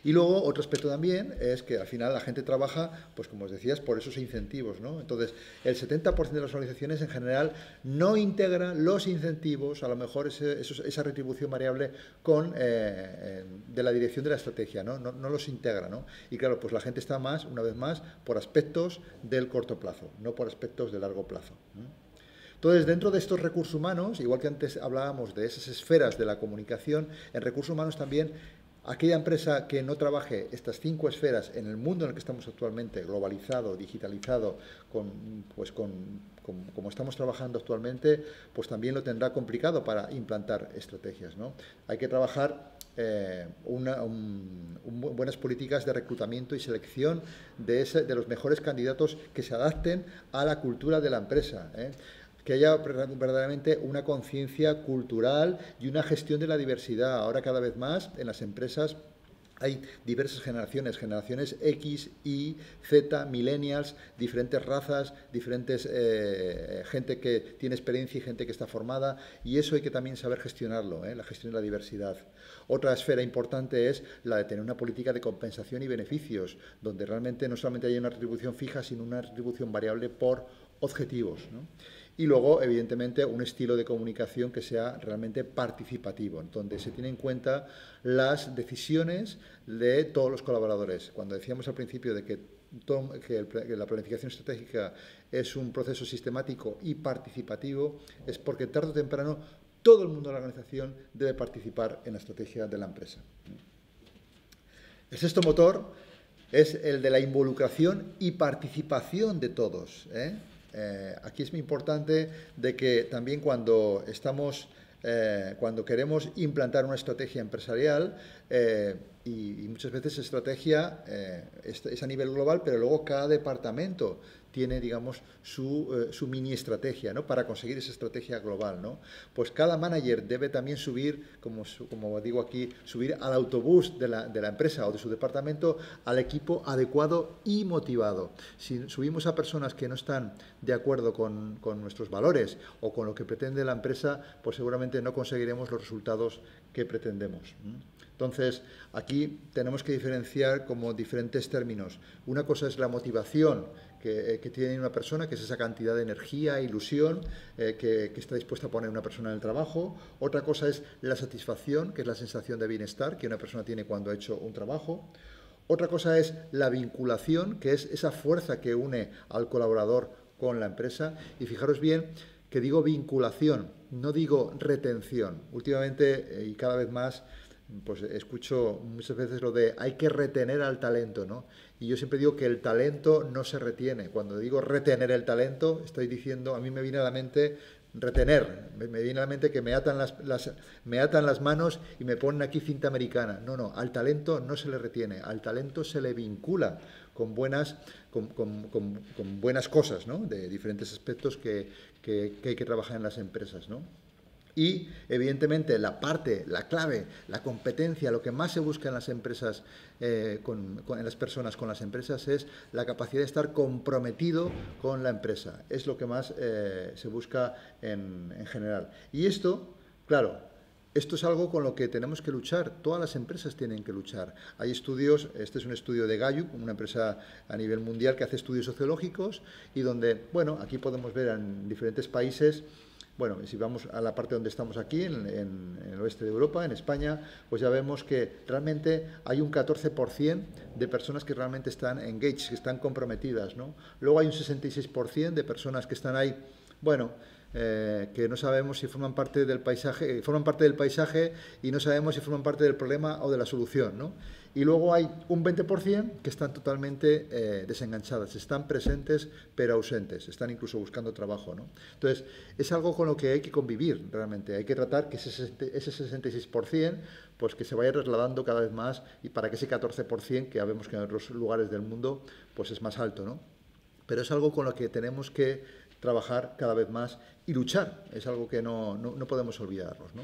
Y luego, otro aspecto también es que al final la gente trabaja, pues como os decías, por esos incentivos, ¿no? Entonces, el 70% de las organizaciones en general no integran los incentivos, a lo mejor esa retribución variable de la dirección de la estrategia, ¿no? No los integra, ¿no? Y claro, pues la gente está una vez más, por aspectos del corto plazo, no por aspectos de largo plazo, ¿no? Entonces, dentro de estos recursos humanos, igual que antes hablábamos de esas esferas de la comunicación, en recursos humanos también aquella empresa que no trabaje estas 5 esferas en el mundo en el que estamos actualmente, globalizado, digitalizado, como estamos trabajando actualmente, pues también lo tendrá complicado para implantar estrategias, ¿no? Hay que trabajar buenas políticas de reclutamiento y selección de los mejores candidatos que se adapten a la cultura de la empresa, ¿eh? Que haya verdaderamente una conciencia cultural y una gestión de la diversidad. Ahora cada vez más en las empresas hay diversas generaciones X, Y, Z, millennials, diferentes razas, diferentes gente que tiene experiencia y gente que está formada, y eso hay que también saber gestionarlo, la gestión de la diversidad. Otra esfera importante es la de tener una política de compensación y beneficios, donde realmente no solamente haya una retribución fija, sino una retribución variable por objetivos, ¿no? Y luego, evidentemente, un estilo de comunicación que sea realmente participativo, donde se tienen en cuenta las decisiones de todos los colaboradores. Cuando decíamos al principio de que la planificación estratégica es un proceso sistemático y participativo, es porque tarde o temprano todo el mundo de la organización debe participar en la estrategia de la empresa. El sexto motor es el de la involucración y participación de todos, aquí es muy importante de que también cuando queremos implantar una estrategia empresarial, y muchas veces estrategia es a nivel global, pero luego cada departamento tiene, digamos, su mini estrategia, ¿no?, para conseguir esa estrategia global, ¿no? Pues cada manager debe también subir, como digo aquí, subir al autobús de la empresa o de su departamento al equipo adecuado y motivado. Si subimos a personas que no están de acuerdo con nuestros valores o con lo que pretende la empresa, pues seguramente no conseguiremos los resultados que pretendemos. Entonces, aquí tenemos que diferenciar como diferentes términos. Una cosa es la motivación que tiene una persona, que es esa cantidad de energía, ilusión que está dispuesta a poner una persona en el trabajo. Otra cosa es la satisfacción, que es la sensación de bienestar que una persona tiene cuando ha hecho un trabajo. Otra cosa es la vinculación, que es esa fuerza que une al colaborador con la empresa. Y fijaros bien que digo vinculación, no digo retención. Últimamente y cada vez más pues escucho muchas veces lo de hay que retener al talento, ¿no? Y yo siempre digo que el talento no se retiene. Cuando digo retener el talento, estoy diciendo, a mí me viene a la mente retener, me viene a la mente que me atan las manos y me ponen aquí cinta americana. No, no, al talento no se le retiene, al talento se le vincula con buenas cosas, ¿no? De diferentes aspectos que hay que trabajar en las empresas, ¿no? Y, evidentemente, la clave, la competencia, lo que más se busca en las empresas, en las personas con las empresas, es la capacidad de estar comprometido con la empresa. Es lo que más se busca en general. Y esto, claro, esto es algo con lo que tenemos que luchar. Todas las empresas tienen que luchar. Hay estudios, este es un estudio de Gallup, una empresa a nivel mundial que hace estudios sociológicos y donde, bueno, aquí podemos ver en diferentes países. Bueno, si vamos a la parte donde estamos aquí, en el oeste de Europa, en España, pues ya vemos que realmente hay un 14% de personas que realmente están engaged, que están comprometidas, ¿no? Luego hay un 66% de personas que están ahí, bueno, que no sabemos si forman parte del paisaje, y no sabemos si forman parte del problema o de la solución, ¿no? Y luego hay un 20% que están totalmente desenganchadas, están presentes pero ausentes, están incluso buscando trabajo, ¿no? Entonces, es algo con lo que hay que convivir realmente, hay que tratar que ese 66% pues que se vaya trasladando cada vez más y para que ese 14%, que ya vemos que en otros lugares del mundo pues es más alto, ¿no? Pero es algo con lo que tenemos que trabajar cada vez más y luchar, es algo que no podemos olvidarnos, ¿no?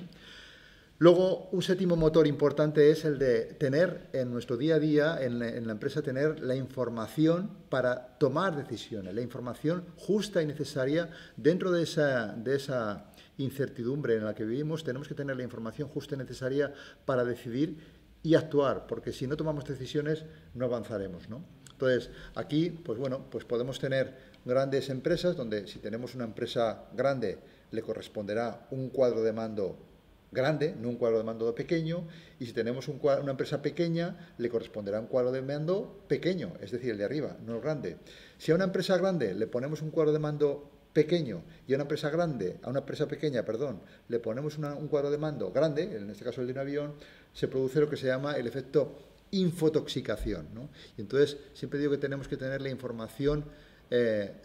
Luego, un séptimo motor importante es el de tener en nuestro día a día, en la empresa, tener la información para tomar decisiones, la información justa y necesaria. Dentro de esa incertidumbre en la que vivimos, tenemos que tener la información justa y necesaria para decidir y actuar, porque si no tomamos decisiones no avanzaremos, ¿no? Entonces, aquí, pues bueno, pues podemos tener grandes empresas donde si tenemos una empresa grande le corresponderá un cuadro de mando grande, no un cuadro de mando pequeño, y si tenemos una empresa pequeña, le corresponderá un cuadro de mando pequeño, es decir, el de arriba, no el grande. Si a una empresa grande le ponemos un cuadro de mando pequeño y a una empresa pequeña, le ponemos un cuadro de mando grande, en este caso el de un avión, se produce lo que se llama el efecto infotoxicación, ¿no? Y entonces siempre digo que tenemos que tener la información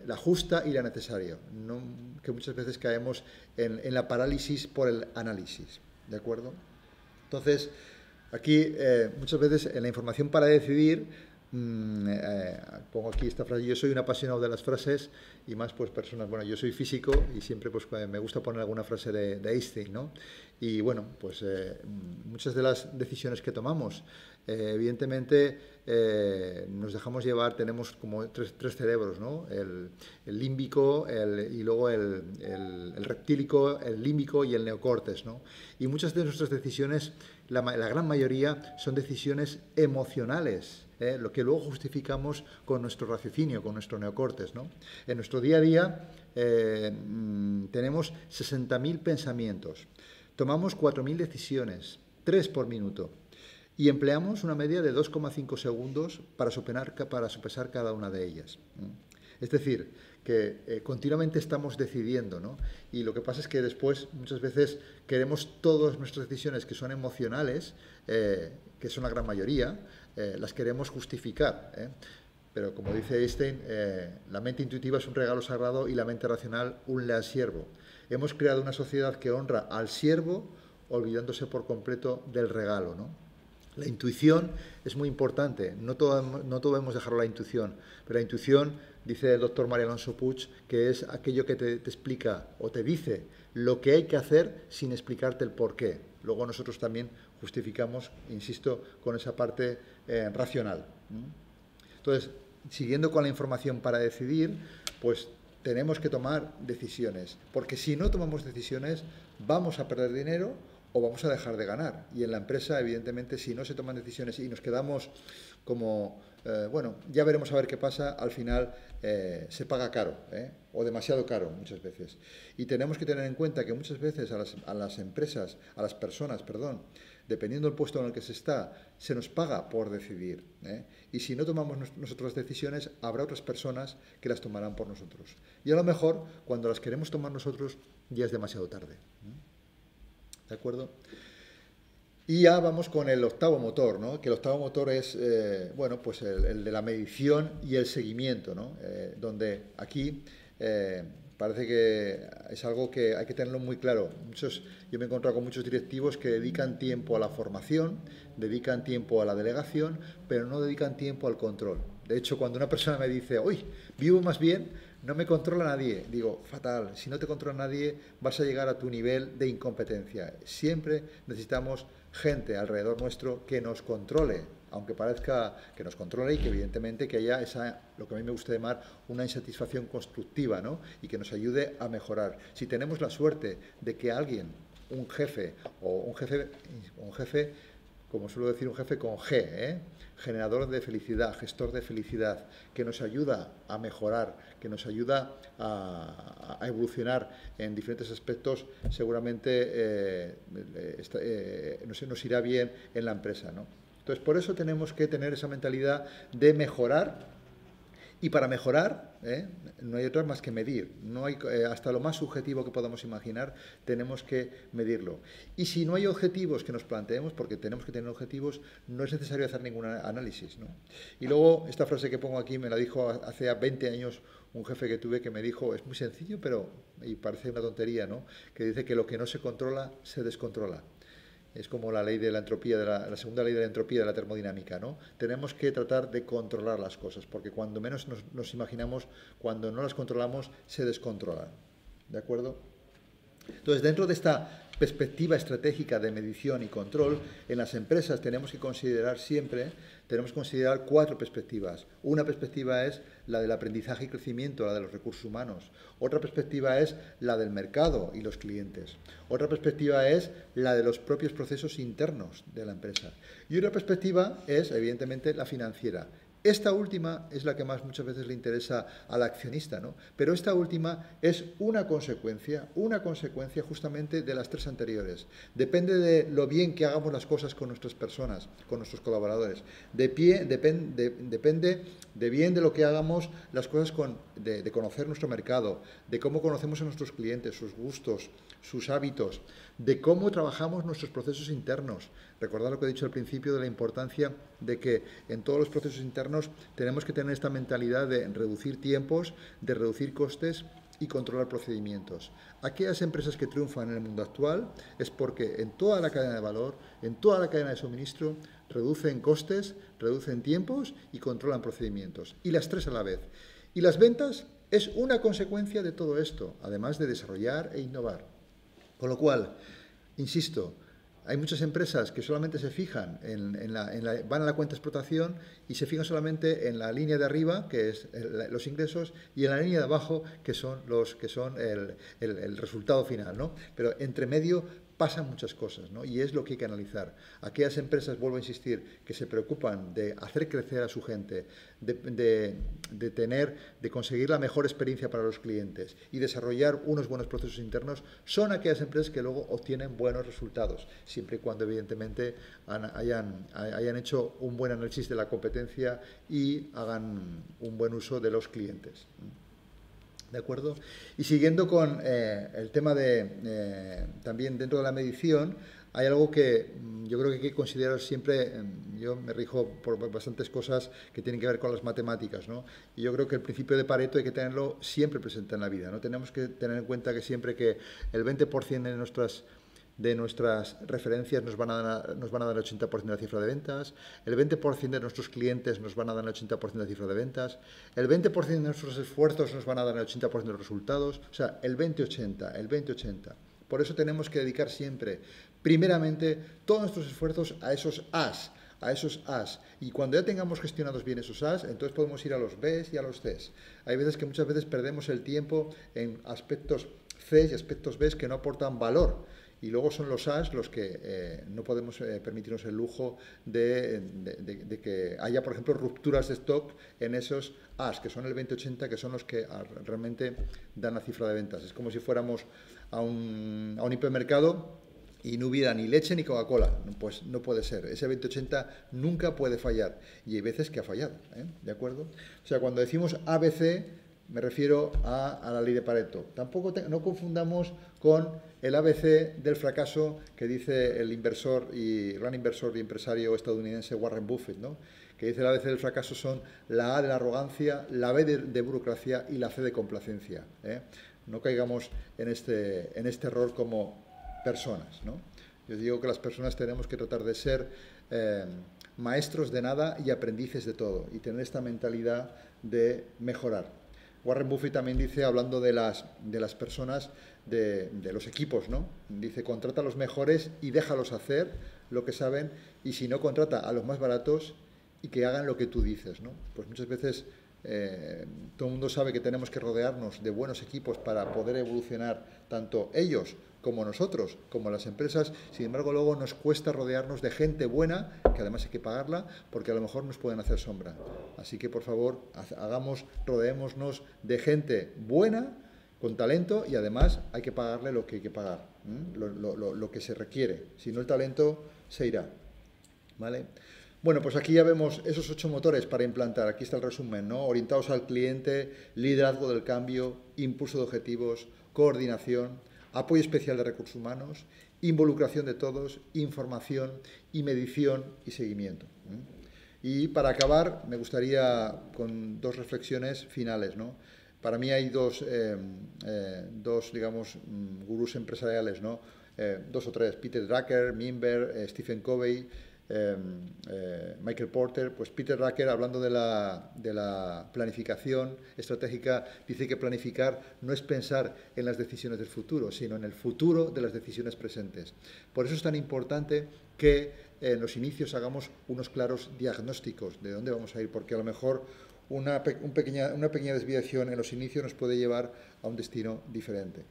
la justa y la necesaria, ¿no? Que muchas veces caemos en la parálisis por el análisis, ¿de acuerdo? Entonces, aquí muchas veces en la información para decidir, pongo aquí esta frase, yo soy un apasionado de las frases y más pues personas, bueno, yo soy físico y siempre pues me gusta poner alguna frase de Einstein, ¿no? Y bueno, pues muchas de las decisiones que tomamos, evidentemente nos dejamos llevar, tenemos como tres cerebros, ¿no? El límbico, y luego el reptílico, el límbico y el neocórtex, ¿no? Y muchas de nuestras decisiones, la gran mayoría, son decisiones emocionales, lo que luego justificamos con nuestro raciocinio, con nuestro neocórtex, ¿no? En nuestro día a día tenemos 60.000 pensamientos, tomamos 4.000 decisiones, 3 por minuto, y empleamos una media de 2,5 segundos para sopesar cada una de ellas. Es decir, que continuamente estamos decidiendo, ¿no? Y lo que pasa es que después muchas veces queremos todas nuestras decisiones que son emocionales, que son la gran mayoría, las queremos justificar, pero como dice Einstein, la mente intuitiva es un regalo sagrado y la mente racional un leal siervo. Hemos creado una sociedad que honra al siervo olvidándose por completo del regalo, ¿no? La intuición es muy importante, no debemos dejarlo a la intuición, pero la intuición, dice el doctor María Alonso Puig, que es aquello que te explica o te dice lo que hay que hacer sin explicarte el por qué. Luego nosotros también justificamos, insisto, con esa parte racional. Entonces, siguiendo con la información para decidir, pues tenemos que tomar decisiones, porque si no tomamos decisiones vamos a perder dinero o vamos a dejar de ganar. Y en la empresa, evidentemente, si no se toman decisiones y nos quedamos como, bueno, ya veremos a ver qué pasa, al final se paga caro, o demasiado caro muchas veces. Y tenemos que tener en cuenta que muchas veces a las empresas, a las personas, perdón, dependiendo del puesto en el que se está, se nos paga por decidir. Y si no tomamos nosotros las decisiones, habrá otras personas que las tomarán por nosotros. Y a lo mejor, cuando las queremos tomar nosotros, ya es demasiado tarde. ¿De acuerdo? Y ya vamos con el octavo motor, ¿no? Que el octavo motor es, bueno, pues el de la medición y el seguimiento, ¿no? Donde aquí parece que es algo que hay que tenerlo muy claro. Yo me he encontrado con muchos directivos que dedican tiempo a la formación, dedican tiempo a la delegación, pero no dedican tiempo al control. De hecho, cuando una persona me dice, uy, vivo más bien, no me controla nadie, digo, fatal, si no te controla nadie vas a llegar a tu nivel de incompetencia. Siempre necesitamos gente alrededor nuestro que nos controle, aunque parezca que nos controle y que evidentemente que haya esa, lo que a mí me gusta llamar, una insatisfacción constructiva, ¿no? Y que nos ayude a mejorar. Si tenemos la suerte de que alguien, un jefe, como suelo decir, un jefe con G, generador de felicidad, gestor de felicidad, que nos ayuda a mejorar, que nos ayuda a evolucionar en diferentes aspectos, seguramente nos irá bien en la empresa, ¿no? Entonces, por eso tenemos que tener esa mentalidad de mejorar. Y para mejorar, no hay otra más que medir. No hay, hasta lo más subjetivo que podamos imaginar, tenemos que medirlo. Y si no hay objetivos que nos planteemos, porque tenemos que tener objetivos, no es necesario hacer ningún análisis, ¿no? Y luego, esta frase que pongo aquí me la dijo hace 20 años un jefe que tuve que me dijo, es muy sencillo, y parece una tontería, ¿no? Que dice que lo que no se controla, se descontrola. Es como la ley de la entropía, la segunda ley de la entropía de la termodinámica, ¿no? Tenemos que tratar de controlar las cosas, porque cuando menos nos imaginamos, cuando no las controlamos, se descontrolan. ¿De acuerdo? Entonces, dentro de esta perspectiva estratégica de medición y control, en las empresas tenemos que considerar siempre, tenemos que considerar 4 perspectivas. Una perspectiva es la del aprendizaje y crecimiento, la de los recursos humanos. Otra perspectiva es la del mercado y los clientes. Otra perspectiva es la de los propios procesos internos de la empresa. Y otra perspectiva es, evidentemente, la financiera. Esta última es la que más muchas veces le interesa al accionista, ¿no? Pero esta última es una consecuencia justamente de las 3 anteriores. Depende de lo bien que hagamos las cosas con nuestras personas, con nuestros colaboradores. Depende de bien de lo que hagamos las cosas de conocer nuestro mercado, de cómo conocemos a nuestros clientes, sus gustos, sus hábitos, de cómo trabajamos nuestros procesos internos. Recordad lo que he dicho al principio de la importancia de que en todos los procesos internos tenemos que tener esta mentalidad de reducir tiempos, de reducir costes y controlar procedimientos. Aquellas empresas que triunfan en el mundo actual es porque en toda la cadena de valor, en toda la cadena de suministro, reducen costes, reducen tiempos y controlan procedimientos. Y las 3 a la vez. Y las ventas es una consecuencia de todo esto, además de desarrollar e innovar. Con lo cual, insisto, hay muchas empresas que solamente se fijan van a la cuenta de explotación y se fijan solamente en la línea de arriba, que es los ingresos, y en la línea de abajo, que son el resultado final, ¿no? Pero entre medio pasan muchas cosas, ¿no? Y es lo que hay que analizar. Aquellas empresas, vuelvo a insistir, que se preocupan de hacer crecer a su gente, de conseguir la mejor experiencia para los clientes y desarrollar unos buenos procesos internos, son aquellas empresas que luego obtienen buenos resultados, siempre y cuando evidentemente hayan hecho un buen análisis de la competencia y hagan un buen uso de los clientes. ¿De acuerdo? Y siguiendo con el tema también dentro de la medición, hay algo que yo creo que hay que considerar siempre. Yo me rijo por bastantes cosas que tienen que ver con las matemáticas, ¿no? Y yo creo que el principio de Pareto hay que tenerlo siempre presente en la vida, ¿no? Tenemos que tener en cuenta que siempre que el 20% de nuestras referencias nos van a dar el 80% de la cifra de ventas, el 20% de nuestros clientes nos van a dar el 80% de la cifra de ventas, el 20% de nuestros esfuerzos nos van a dar el 80% de los resultados, o sea, el 20-80. Por eso tenemos que dedicar siempre, primeramente, todos nuestros esfuerzos a esos As. Y cuando ya tengamos gestionados bien esos As, entonces podemos ir a los Bs y a los Cs. Hay veces que muchas veces perdemos el tiempo en aspectos Cs y aspectos Bs que no aportan valor. Y luego son los As los que no podemos permitirnos el lujo de que haya, por ejemplo, rupturas de stock en esos As, que son el 20-80, que son los que realmente dan la cifra de ventas. Es como si fuéramos a un hipermercado y no hubiera ni leche ni Coca-Cola. Pues no puede ser. Ese 20-80 nunca puede fallar. Y hay veces que ha fallado, ¿de acuerdo? O sea, cuando decimos ABC, me refiero a la ley de Pareto. Tampoco no confundamos con el ABC del fracaso que dice el gran inversor y empresario estadounidense Warren Buffett, ¿no? Que dice el ABC del fracaso son la A de la arrogancia, la B de burocracia y la C de complacencia. No caigamos en este error como personas, ¿no? Yo digo que las personas tenemos que tratar de ser maestros de nada y aprendices de todo y tener esta mentalidad de mejorar. Warren Buffett también dice, hablando de las personas, de los equipos, ¿no? Dice, contrata a los mejores y déjalos hacer lo que saben, y si no, contrata a los más baratos y que hagan lo que tú dices, ¿no? Pues muchas veces todo el mundo sabe que tenemos que rodearnos de buenos equipos para poder evolucionar, tanto ellos como nosotros, como las empresas. Sin embargo, luego nos cuesta rodearnos de gente buena, que además hay que pagarla, porque a lo mejor nos pueden hacer sombra. Así que, por favor, rodeémonos de gente buena, con talento, y además hay que pagarle lo que hay que pagar, lo que se requiere. Si no, el talento se irá, ¿vale? Bueno, pues aquí ya vemos esos 8 motores para implantar. Aquí está el resumen, ¿no? Orientados al cliente, liderazgo del cambio, impulso de objetivos, coordinación, apoyo especial de recursos humanos, involucración de todos, información y medición y seguimiento. Y para acabar, me gustaría con 2 reflexiones finales, ¿no? Para mí hay dos digamos, gurús empresariales, ¿no? 2 o 3, Peter Drucker, Minberg, Stephen Covey, Michael Porter. Pues Peter Drucker, hablando de la planificación estratégica, dice que planificar no es pensar en las decisiones del futuro, sino en el futuro de las decisiones presentes. Por eso es tan importante que en los inicios hagamos unos claros diagnósticos de dónde vamos a ir, porque a lo mejor una pequeña desviación en los inicios nos puede llevar a un destino diferente.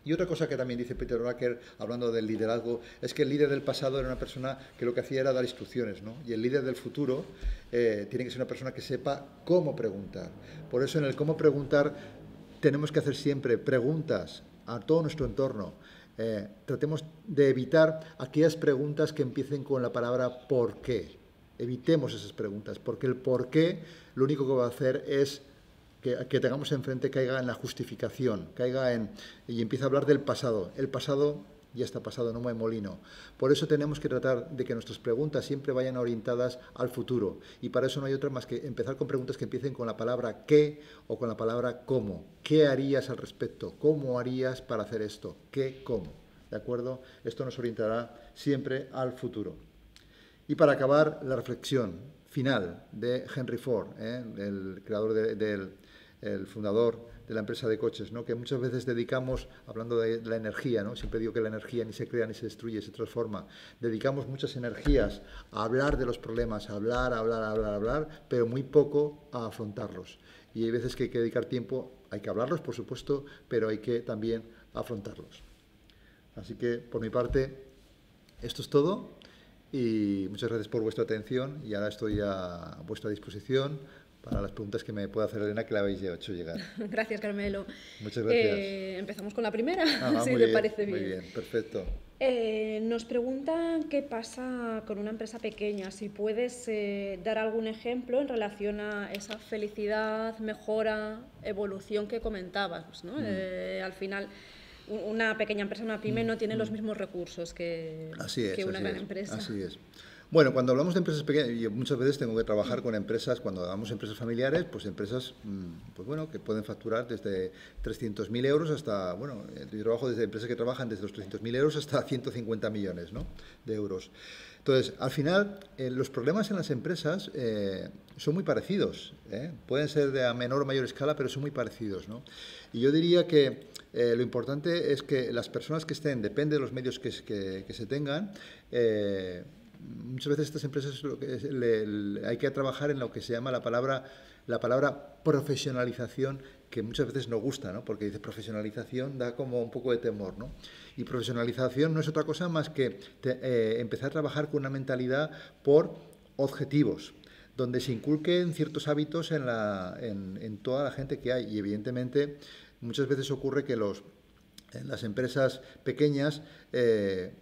Y otra cosa que también dice Peter Drucker, hablando del liderazgo, es que el líder del pasado era una persona que lo que hacía era dar instrucciones, ¿no? Y el líder del futuro tiene que ser una persona que sepa cómo preguntar. Por eso en el cómo preguntar tenemos que hacer siempre preguntas a todo nuestro entorno. Tratemos de evitar aquellas preguntas que empiecen con la palabra ¿por qué? Evitemos esas preguntas, porque el por qué lo único que va a hacer es que tengamos enfrente caiga en la justificación, y empieza a hablar del pasado. El pasado ya está pasado, no mueve molino. Por eso tenemos que tratar de que nuestras preguntas siempre vayan orientadas al futuro. Y para eso no hay otra más que empezar con preguntas que empiecen con la palabra qué o con la palabra cómo. ¿Qué harías al respecto? ¿Cómo harías para hacer esto? ¿Qué, cómo? ¿De acuerdo? Esto nos orientará siempre al futuro. Y para acabar, la reflexión final de Henry Ford, el creador el fundador de la empresa de coches, ¿no? Que muchas veces dedicamos, hablando de la energía, ¿no? Siempre digo que la energía ni se crea ni se destruye, se transforma. Dedicamos muchas energías a hablar de los problemas, a hablar, pero muy poco a afrontarlos. Y hay veces que hay que dedicar tiempo, hay que hablarlos, por supuesto, pero hay que también afrontarlos. Así que, por mi parte, esto es todo. Y muchas gracias por vuestra atención, y ahora estoy a vuestra disposición para las preguntas que me pueda hacer Elena, que la habéis hecho llegar. Gracias, Carmelo. Muchas gracias. Empezamos con la primera, si te te parece bien. Muy bien, perfecto. Nos preguntan qué pasa con una empresa pequeña, si puedes dar algún ejemplo en relación a esa felicidad, mejora, evolución que comentabas, ¿no? Al final, una pequeña empresa, una pyme, no tiene los mismos recursos que una gran empresa. Así es. Bueno, cuando hablamos de empresas pequeñas, yo muchas veces tengo que trabajar con empresas, cuando hablamos de empresas familiares, pues empresas pues bueno, que pueden facturar desde 300.000 euros hasta, bueno, yo trabajo desde empresas que trabajan desde los 300.000 euros hasta 150 millones, ¿no?, de euros. Entonces, al final, los problemas en las empresas son muy parecidos, pueden ser de a menor o mayor escala, pero son muy parecidos, ¿no? Y yo diría que lo importante es que las personas que estén, depende de los medios que se tengan, muchas veces estas empresas hay que trabajar en lo que se llama la palabra profesionalización, que muchas veces no gusta, ¿no? Porque dice profesionalización, da como un poco de temor, ¿no? Y profesionalización no es otra cosa más que empezar a trabajar con una mentalidad por objetivos, donde se inculquen ciertos hábitos en toda la gente que hay. Y evidentemente muchas veces ocurre que en las empresas pequeñas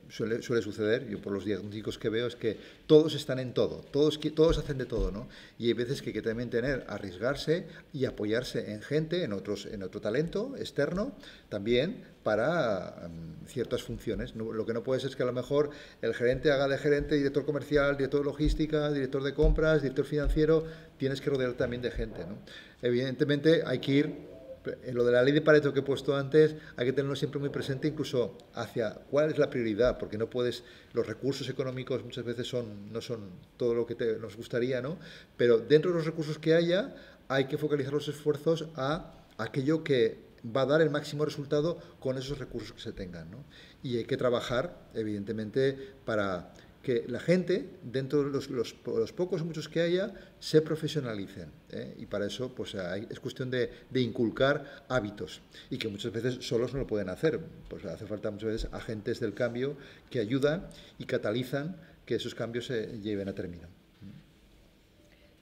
suele suceder, yo por los diagnósticos que veo, es que todos están en todo, todos hacen de todo, ¿no? Y hay veces que hay que también arriesgarse y apoyarse en gente, en otro talento externo, también para ciertas funciones. Lo que no puede ser es que a lo mejor el gerente haga de gerente, director comercial, director de logística, director de compras, director financiero. Tienes que rodear también de gente, ¿no? Evidentemente hay que ir. En lo de la ley de Pareto que he puesto antes, hay que tenerlo siempre muy presente, incluso hacia cuál es la prioridad, porque no puedes, los recursos económicos muchas veces no son todo lo que nos gustaría, ¿no? Pero dentro de los recursos que haya, hay que focalizar los esfuerzos a aquello que va a dar el máximo resultado con esos recursos que se tengan, ¿no? Y hay que trabajar, evidentemente, para que la gente, dentro de los pocos o muchos que haya, se profesionalicen, ¿eh? Y para eso pues es cuestión de inculcar hábitos, y que muchas veces solos no lo pueden hacer, pues hace falta muchas veces agentes del cambio que ayudan y catalizan que esos cambios se lleven a término.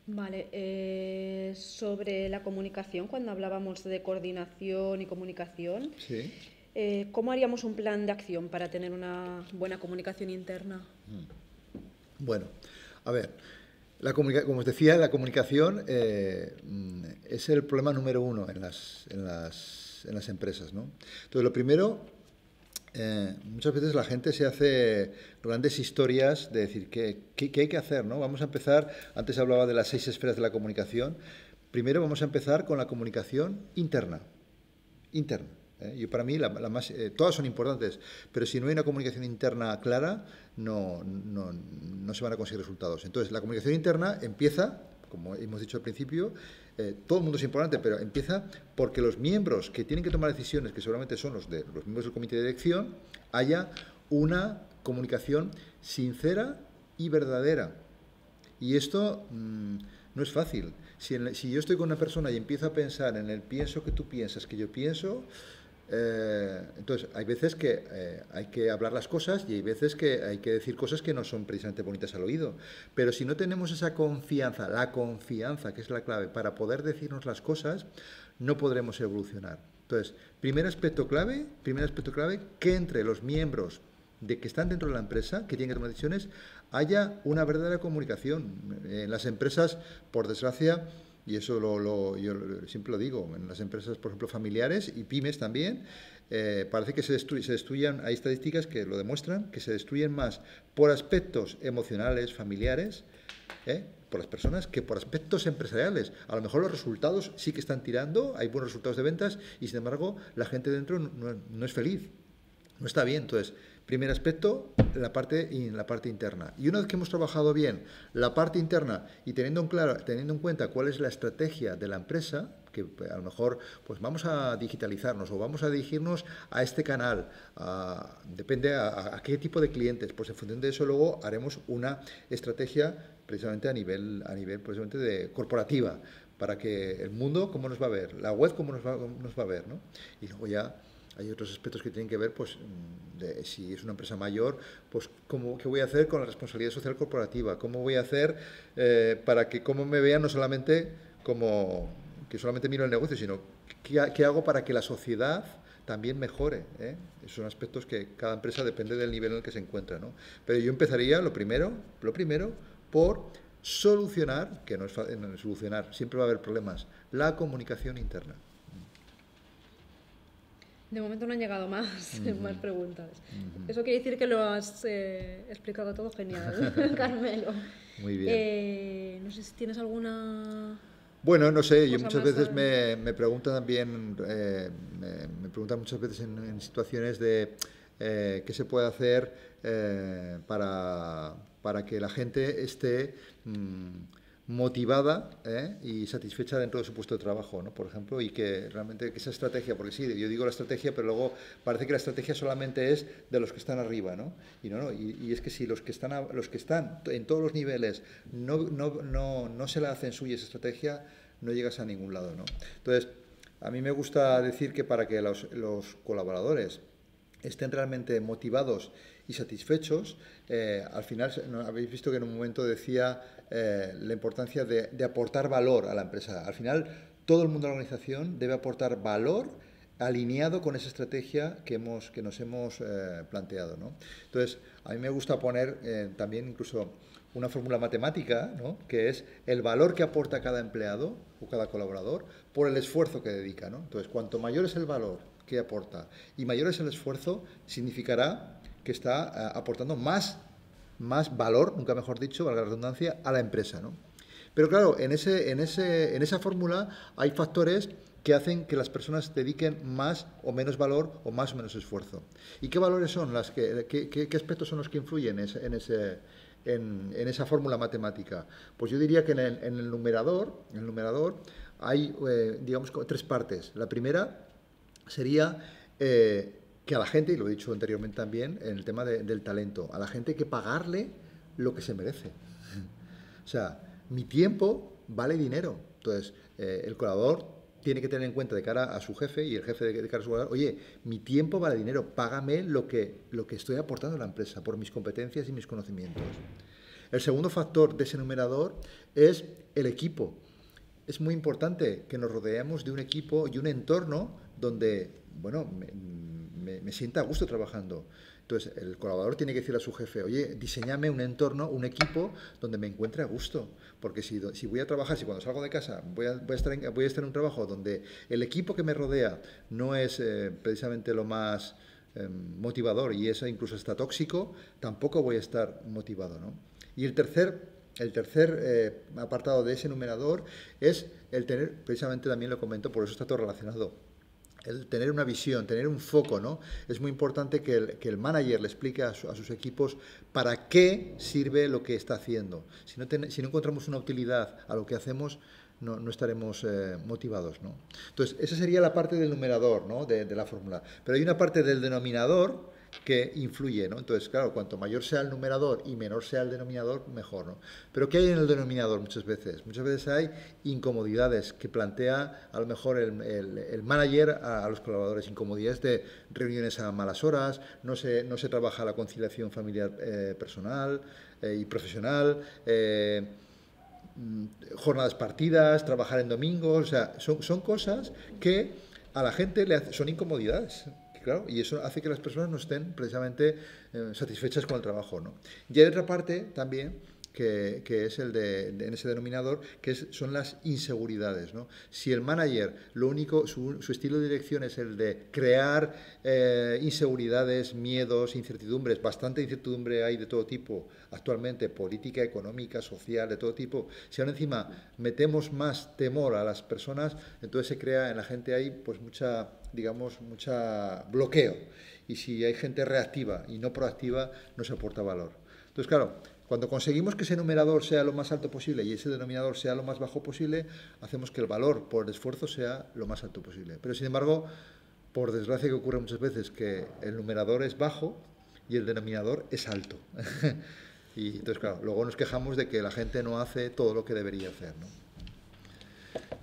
Vale, sobre la comunicación, cuando hablábamos de coordinación y comunicación, Sí. ¿Cómo haríamos un plan de acción para tener una buena comunicación interna? Bueno, a ver, como os decía, la comunicación es el problema número uno en las empresas, ¿no? Entonces, lo primero, muchas veces la gente se hace grandes historias de decir qué hay que hacer, ¿no? Vamos a empezar, antes hablaba de las 6 esferas de la comunicación. Primero vamos a empezar con la comunicación interna. Y para mí todas son importantes, pero si no hay una comunicación interna clara, no se van a conseguir resultados. Entonces, la comunicación interna empieza, como hemos dicho al principio, todo el mundo es importante, pero empieza porque los miembros que tienen que tomar decisiones, que seguramente son los miembros del comité de dirección, haya una comunicación sincera y verdadera. Y esto no es fácil. Si yo estoy con una persona y empiezo a pensar en el pienso que tú piensas, que yo pienso, entonces hay veces que hay que hablar las cosas y hay veces que hay que decir cosas que no son precisamente bonitas al oído. Pero si no tenemos esa confianza, la confianza, que es la clave, para poder decirnos las cosas, no podremos evolucionar. Entonces, primer aspecto clave, que entre los miembros que están dentro de la empresa, que tienen que tomar decisiones, haya una verdadera comunicación. En las empresas, por desgracia, y eso yo siempre lo digo, en las empresas, por ejemplo, familiares y pymes también, parece que se destruyan, hay estadísticas que lo demuestran, que se destruyen más por aspectos emocionales, familiares, por las personas, que por aspectos empresariales. A lo mejor los resultados sí que están tirando, hay buenos resultados de ventas, y sin embargo la gente dentro no es feliz, no está bien. Entonces, primer aspecto, la parte interna. Y una vez que hemos trabajado bien la parte interna y teniendo en cuenta cuál es la estrategia de la empresa, que a lo mejor pues vamos a digitalizarnos o vamos a dirigirnos a este canal, depende a qué tipo de clientes, pues en función de eso luego haremos una estrategia precisamente a nivel precisamente de corporativa, para que el mundo cómo nos va a ver, la web cómo nos va a ver, ¿no? Y luego ya hay otros aspectos que tienen que ver, pues, si es una empresa mayor, pues, ¿qué voy a hacer con la responsabilidad social corporativa? ¿Cómo voy a hacer para que cómo me vean no solamente como que solamente miro el negocio, sino qué hago para que la sociedad también mejore? Esos son aspectos que cada empresa depende del nivel en el que se encuentra, ¿no? Pero yo empezaría, lo primero, por solucionar, que no es fácil solucionar, siempre va a haber problemas, la comunicación interna. De momento no han llegado más preguntas. Eso quiere decir que lo has explicado todo genial, Carmelo. Muy bien. No sé si tienes alguna... Bueno, no sé, yo muchas veces me preguntan también, me preguntan muchas veces en situaciones de qué se puede hacer para que la gente esté motivada y satisfecha dentro de su puesto de trabajo, ¿no? Por ejemplo, y que realmente que esa estrategia, porque sí, yo digo la estrategia, pero luego parece que la estrategia solamente es de los que están arriba, ¿no? Y no, y es que si los que están en todos los niveles no se la hacen suya esa estrategia, no llegas a ningún lado, ¿no? Entonces, a mí me gusta decir que para que los colaboradores estén realmente motivados y satisfechos, al final habéis visto que en un momento decía la importancia de aportar valor a la empresa. Al final, todo el mundo de la organización debe aportar valor alineado con esa estrategia que nos hemos planteado, ¿no? Entonces, a mí me gusta poner también incluso una fórmula matemática, ¿no? Que es el valor que aporta cada empleado o cada colaborador por el esfuerzo que dedica, ¿no? Entonces, cuanto mayor es el valor que aporta y mayor es el esfuerzo, significará que está aportando más valor, nunca mejor dicho, valga la redundancia, a la empresa, ¿no? Pero claro, en esa fórmula hay factores que hacen que las personas dediquen más o menos valor o más o menos esfuerzo. ¿Y qué valores son qué aspectos son los que influyen en esa fórmula matemática? Pues yo diría que en el numerador hay, digamos, tres partes. La primera sería que a la gente, y lo he dicho anteriormente también, en el tema del talento, a la gente hay que pagarle lo que se merece. O sea, mi tiempo vale dinero. Entonces, el colaborador tiene que tener en cuenta de cara a su jefe y el jefe de cara a su colaborador, oye, mi tiempo vale dinero, págame lo que estoy aportando a la empresa por mis competencias y mis conocimientos. El segundo factor de ese numerador es el equipo. Es muy importante que nos rodeemos de un equipo y un entorno donde, bueno, me sienta a gusto trabajando. Entonces, el colaborador tiene que decirle a su jefe, oye, diseñame un entorno, un equipo donde me encuentre a gusto. Porque si voy a trabajar, si cuando salgo de casa voy a estar en un trabajo donde el equipo que me rodea no es precisamente lo más motivador y eso incluso está tóxico, tampoco voy a estar motivado, ¿no? Y el tercer apartado de ese numerador es el tener, precisamente también lo comento, por eso está todo relacionado, el tener una visión, tener un foco, ¿no? Es muy importante que el manager le explique a sus equipos para qué sirve lo que está haciendo. Si no encontramos una utilidad a lo que hacemos, no estaremos motivados, ¿no? Entonces, esa sería la parte del numerador, ¿no? de la fórmula. Pero hay una parte del denominador que influye, ¿no? Entonces, claro, cuanto mayor sea el numerador y menor sea el denominador, mejor, ¿no? Pero ¿qué hay en el denominador muchas veces? Muchas veces hay incomodidades que plantea a lo mejor el manager a los colaboradores, incomodidades de reuniones a malas horas, no se trabaja la conciliación familiar personal y profesional, jornadas partidas, trabajar en domingos, o sea, son cosas que a la gente son incomodidades. Claro, y eso hace que las personas no estén precisamente satisfechas con el trabajo, ¿no? Y hay otra parte también que es en ese denominador, que son las inseguridades, ¿no? Si el manager, su estilo de dirección es el de crear inseguridades, miedos, incertidumbres, bastante incertidumbre hay de todo tipo actualmente, política, económica, social, de todo tipo, si ahora encima metemos más temor a las personas, entonces se crea en la gente ahí pues mucha bloqueo. Y si hay gente reactiva y no proactiva, no se aporta valor. Entonces, claro, cuando conseguimos que ese numerador sea lo más alto posible y ese denominador sea lo más bajo posible, hacemos que el valor por el esfuerzo sea lo más alto posible. Pero, sin embargo, por desgracia que ocurre muchas veces que el numerador es bajo y el denominador es alto. Y entonces, claro, luego nos quejamos de que la gente no hace todo lo que debería hacer, ¿no?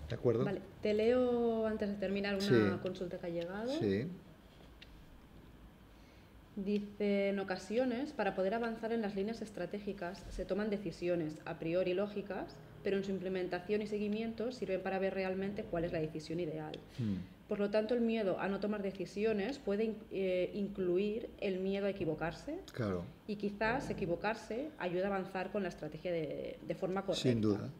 ¿De acuerdo? Vale, te leo antes de terminar una consulta que ha llegado. Sí. Dice, en ocasiones, para poder avanzar en las líneas estratégicas, se toman decisiones a priori lógicas, pero en su implementación y seguimiento sirven para ver realmente cuál es la decisión ideal. Por lo tanto, el miedo a no tomar decisiones puede incluir el miedo a equivocarse. Claro. Y quizás equivocarse ayuda a avanzar con la estrategia de forma correcta. Sin duda.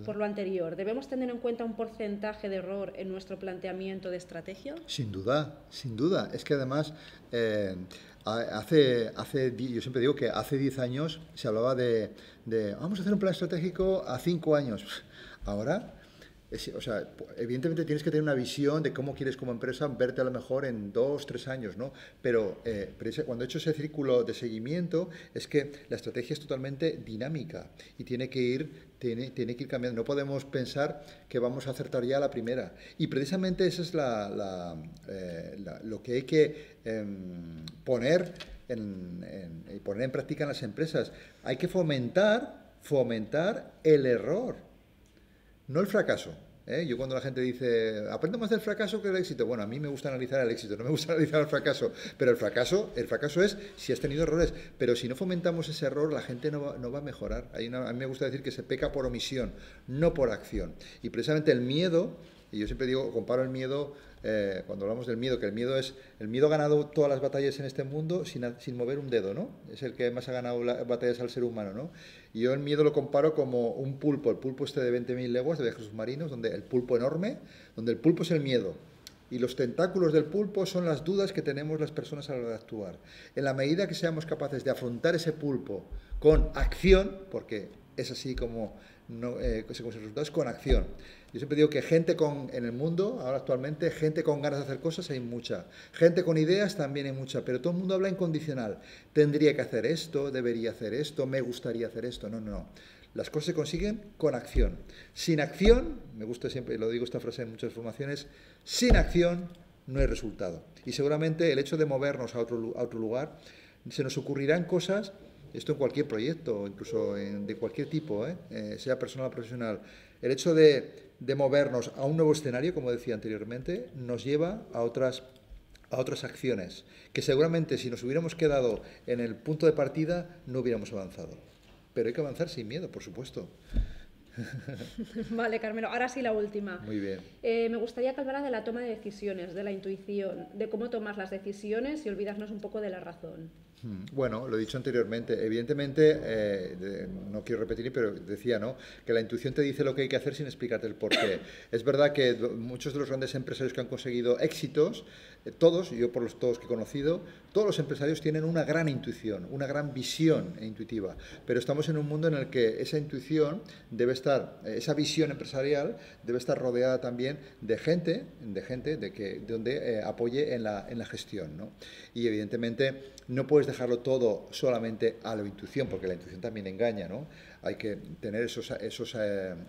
Por lo anterior, ¿debemos tener en cuenta un porcentaje de error en nuestro planteamiento de estrategia? Sin duda, sin duda. Es que además, yo siempre digo que hace 10 años se hablaba de vamos a hacer un plan estratégico a 5 años. Ahora O sea, evidentemente tienes que tener una visión de cómo quieres como empresa verte a lo mejor en 2, 3 años, ¿no? Pero cuando he hecho ese círculo de seguimiento es que la estrategia es totalmente dinámica y tiene que ir cambiando. No podemos pensar que vamos a acertar ya a la primera. Y precisamente eso es lo que hay que poner en práctica en las empresas. Hay que fomentar el error. No el fracaso. Yo cuando la gente dice, aprendo más del fracaso que del éxito. Bueno, a mí me gusta analizar el éxito, no me gusta analizar el fracaso. Pero el fracaso es si has tenido errores. Pero si no fomentamos ese error, la gente no va a mejorar. A mí me gusta decir que se peca por omisión, no por acción. Y precisamente el miedo, y yo siempre digo, comparo el miedo, cuando hablamos del miedo, que el miedo ha ganado todas las batallas en este mundo sin mover un dedo, ¿no? Es el que más ha ganado las batallas al ser humano, ¿no? Y yo el miedo lo comparo como un pulpo, el pulpo de 20.000 leguas de viajes submarinos, donde el pulpo enorme, donde el pulpo es el miedo. Y los tentáculos del pulpo son las dudas que tenemos las personas a la hora de actuar. En la medida que seamos capaces de afrontar ese pulpo con acción, porque es así como se consiguen resultados, con acción. Yo siempre digo que en el mundo, ahora actualmente, gente con ganas de hacer cosas hay mucha. Gente con ideas también hay mucha, pero todo el mundo habla en condicional. Tendría que hacer esto, debería hacer esto, me gustaría hacer esto. No. Las cosas se consiguen con acción. Sin acción, me gusta siempre, lo digo esta frase en muchas formaciones, sin acción no hay resultado. Y seguramente el hecho de movernos a otro lugar, se nos ocurrirán cosas, esto en cualquier proyecto, incluso de cualquier tipo, sea personal o profesional. El hecho de movernos a un nuevo escenario, como decía anteriormente, nos lleva a otras acciones, que seguramente si nos hubiéramos quedado en el punto de partida no hubiéramos avanzado. Pero hay que avanzar sin miedo, por supuesto. Vale, Carmelo. Ahora sí la última. Muy bien. Me gustaría que hablara de la toma de decisiones, de la intuición, de cómo tomar las decisiones y olvidarnos un poco de la razón. Bueno, lo he dicho anteriormente. Evidentemente, no quiero repetir, pero decía, ¿no?, que la intuición te dice lo que hay que hacer sin explicarte el porqué. Es verdad que muchos de los grandes empresarios que han conseguido éxitos, yo por todos que he conocido, todos los empresarios tienen una gran intuición, una gran visión intuitiva. Pero estamos en un mundo en el que esa intuición esa visión empresarial debe estar rodeada también de gente donde apoye en la gestión, ¿no? Y evidentemente no puedes dejarlo todo solamente a la intuición, porque la intuición también engaña, ¿no? Hay que tener esos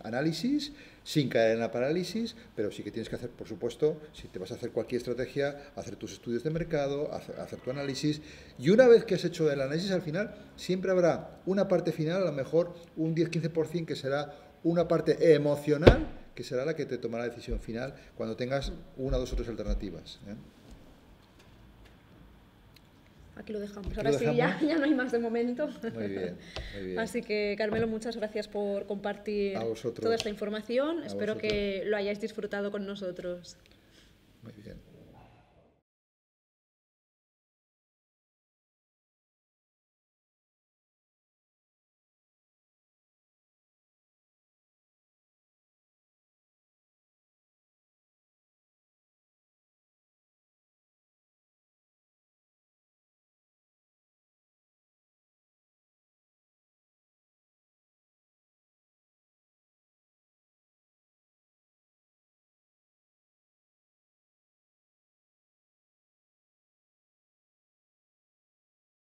análisis sin caer en la parálisis, pero sí que tienes que hacer, por supuesto, si te vas a hacer cualquier estrategia, hacer tus estudios de mercado, hacer tu análisis, y una vez que has hecho el análisis, al final siempre habrá una parte final, a lo mejor un 10-15%, que será una parte emocional, que será la que te tomará la decisión final cuando tengas una, dos o tres alternativas, ¿eh? Aquí lo dejamos. Ahora sí, ya no hay más de momento. Muy bien, muy bien. Así que, Carmelo, muchas gracias por compartir toda esta información. Espero que lo hayáis disfrutado con nosotros. Muy bien.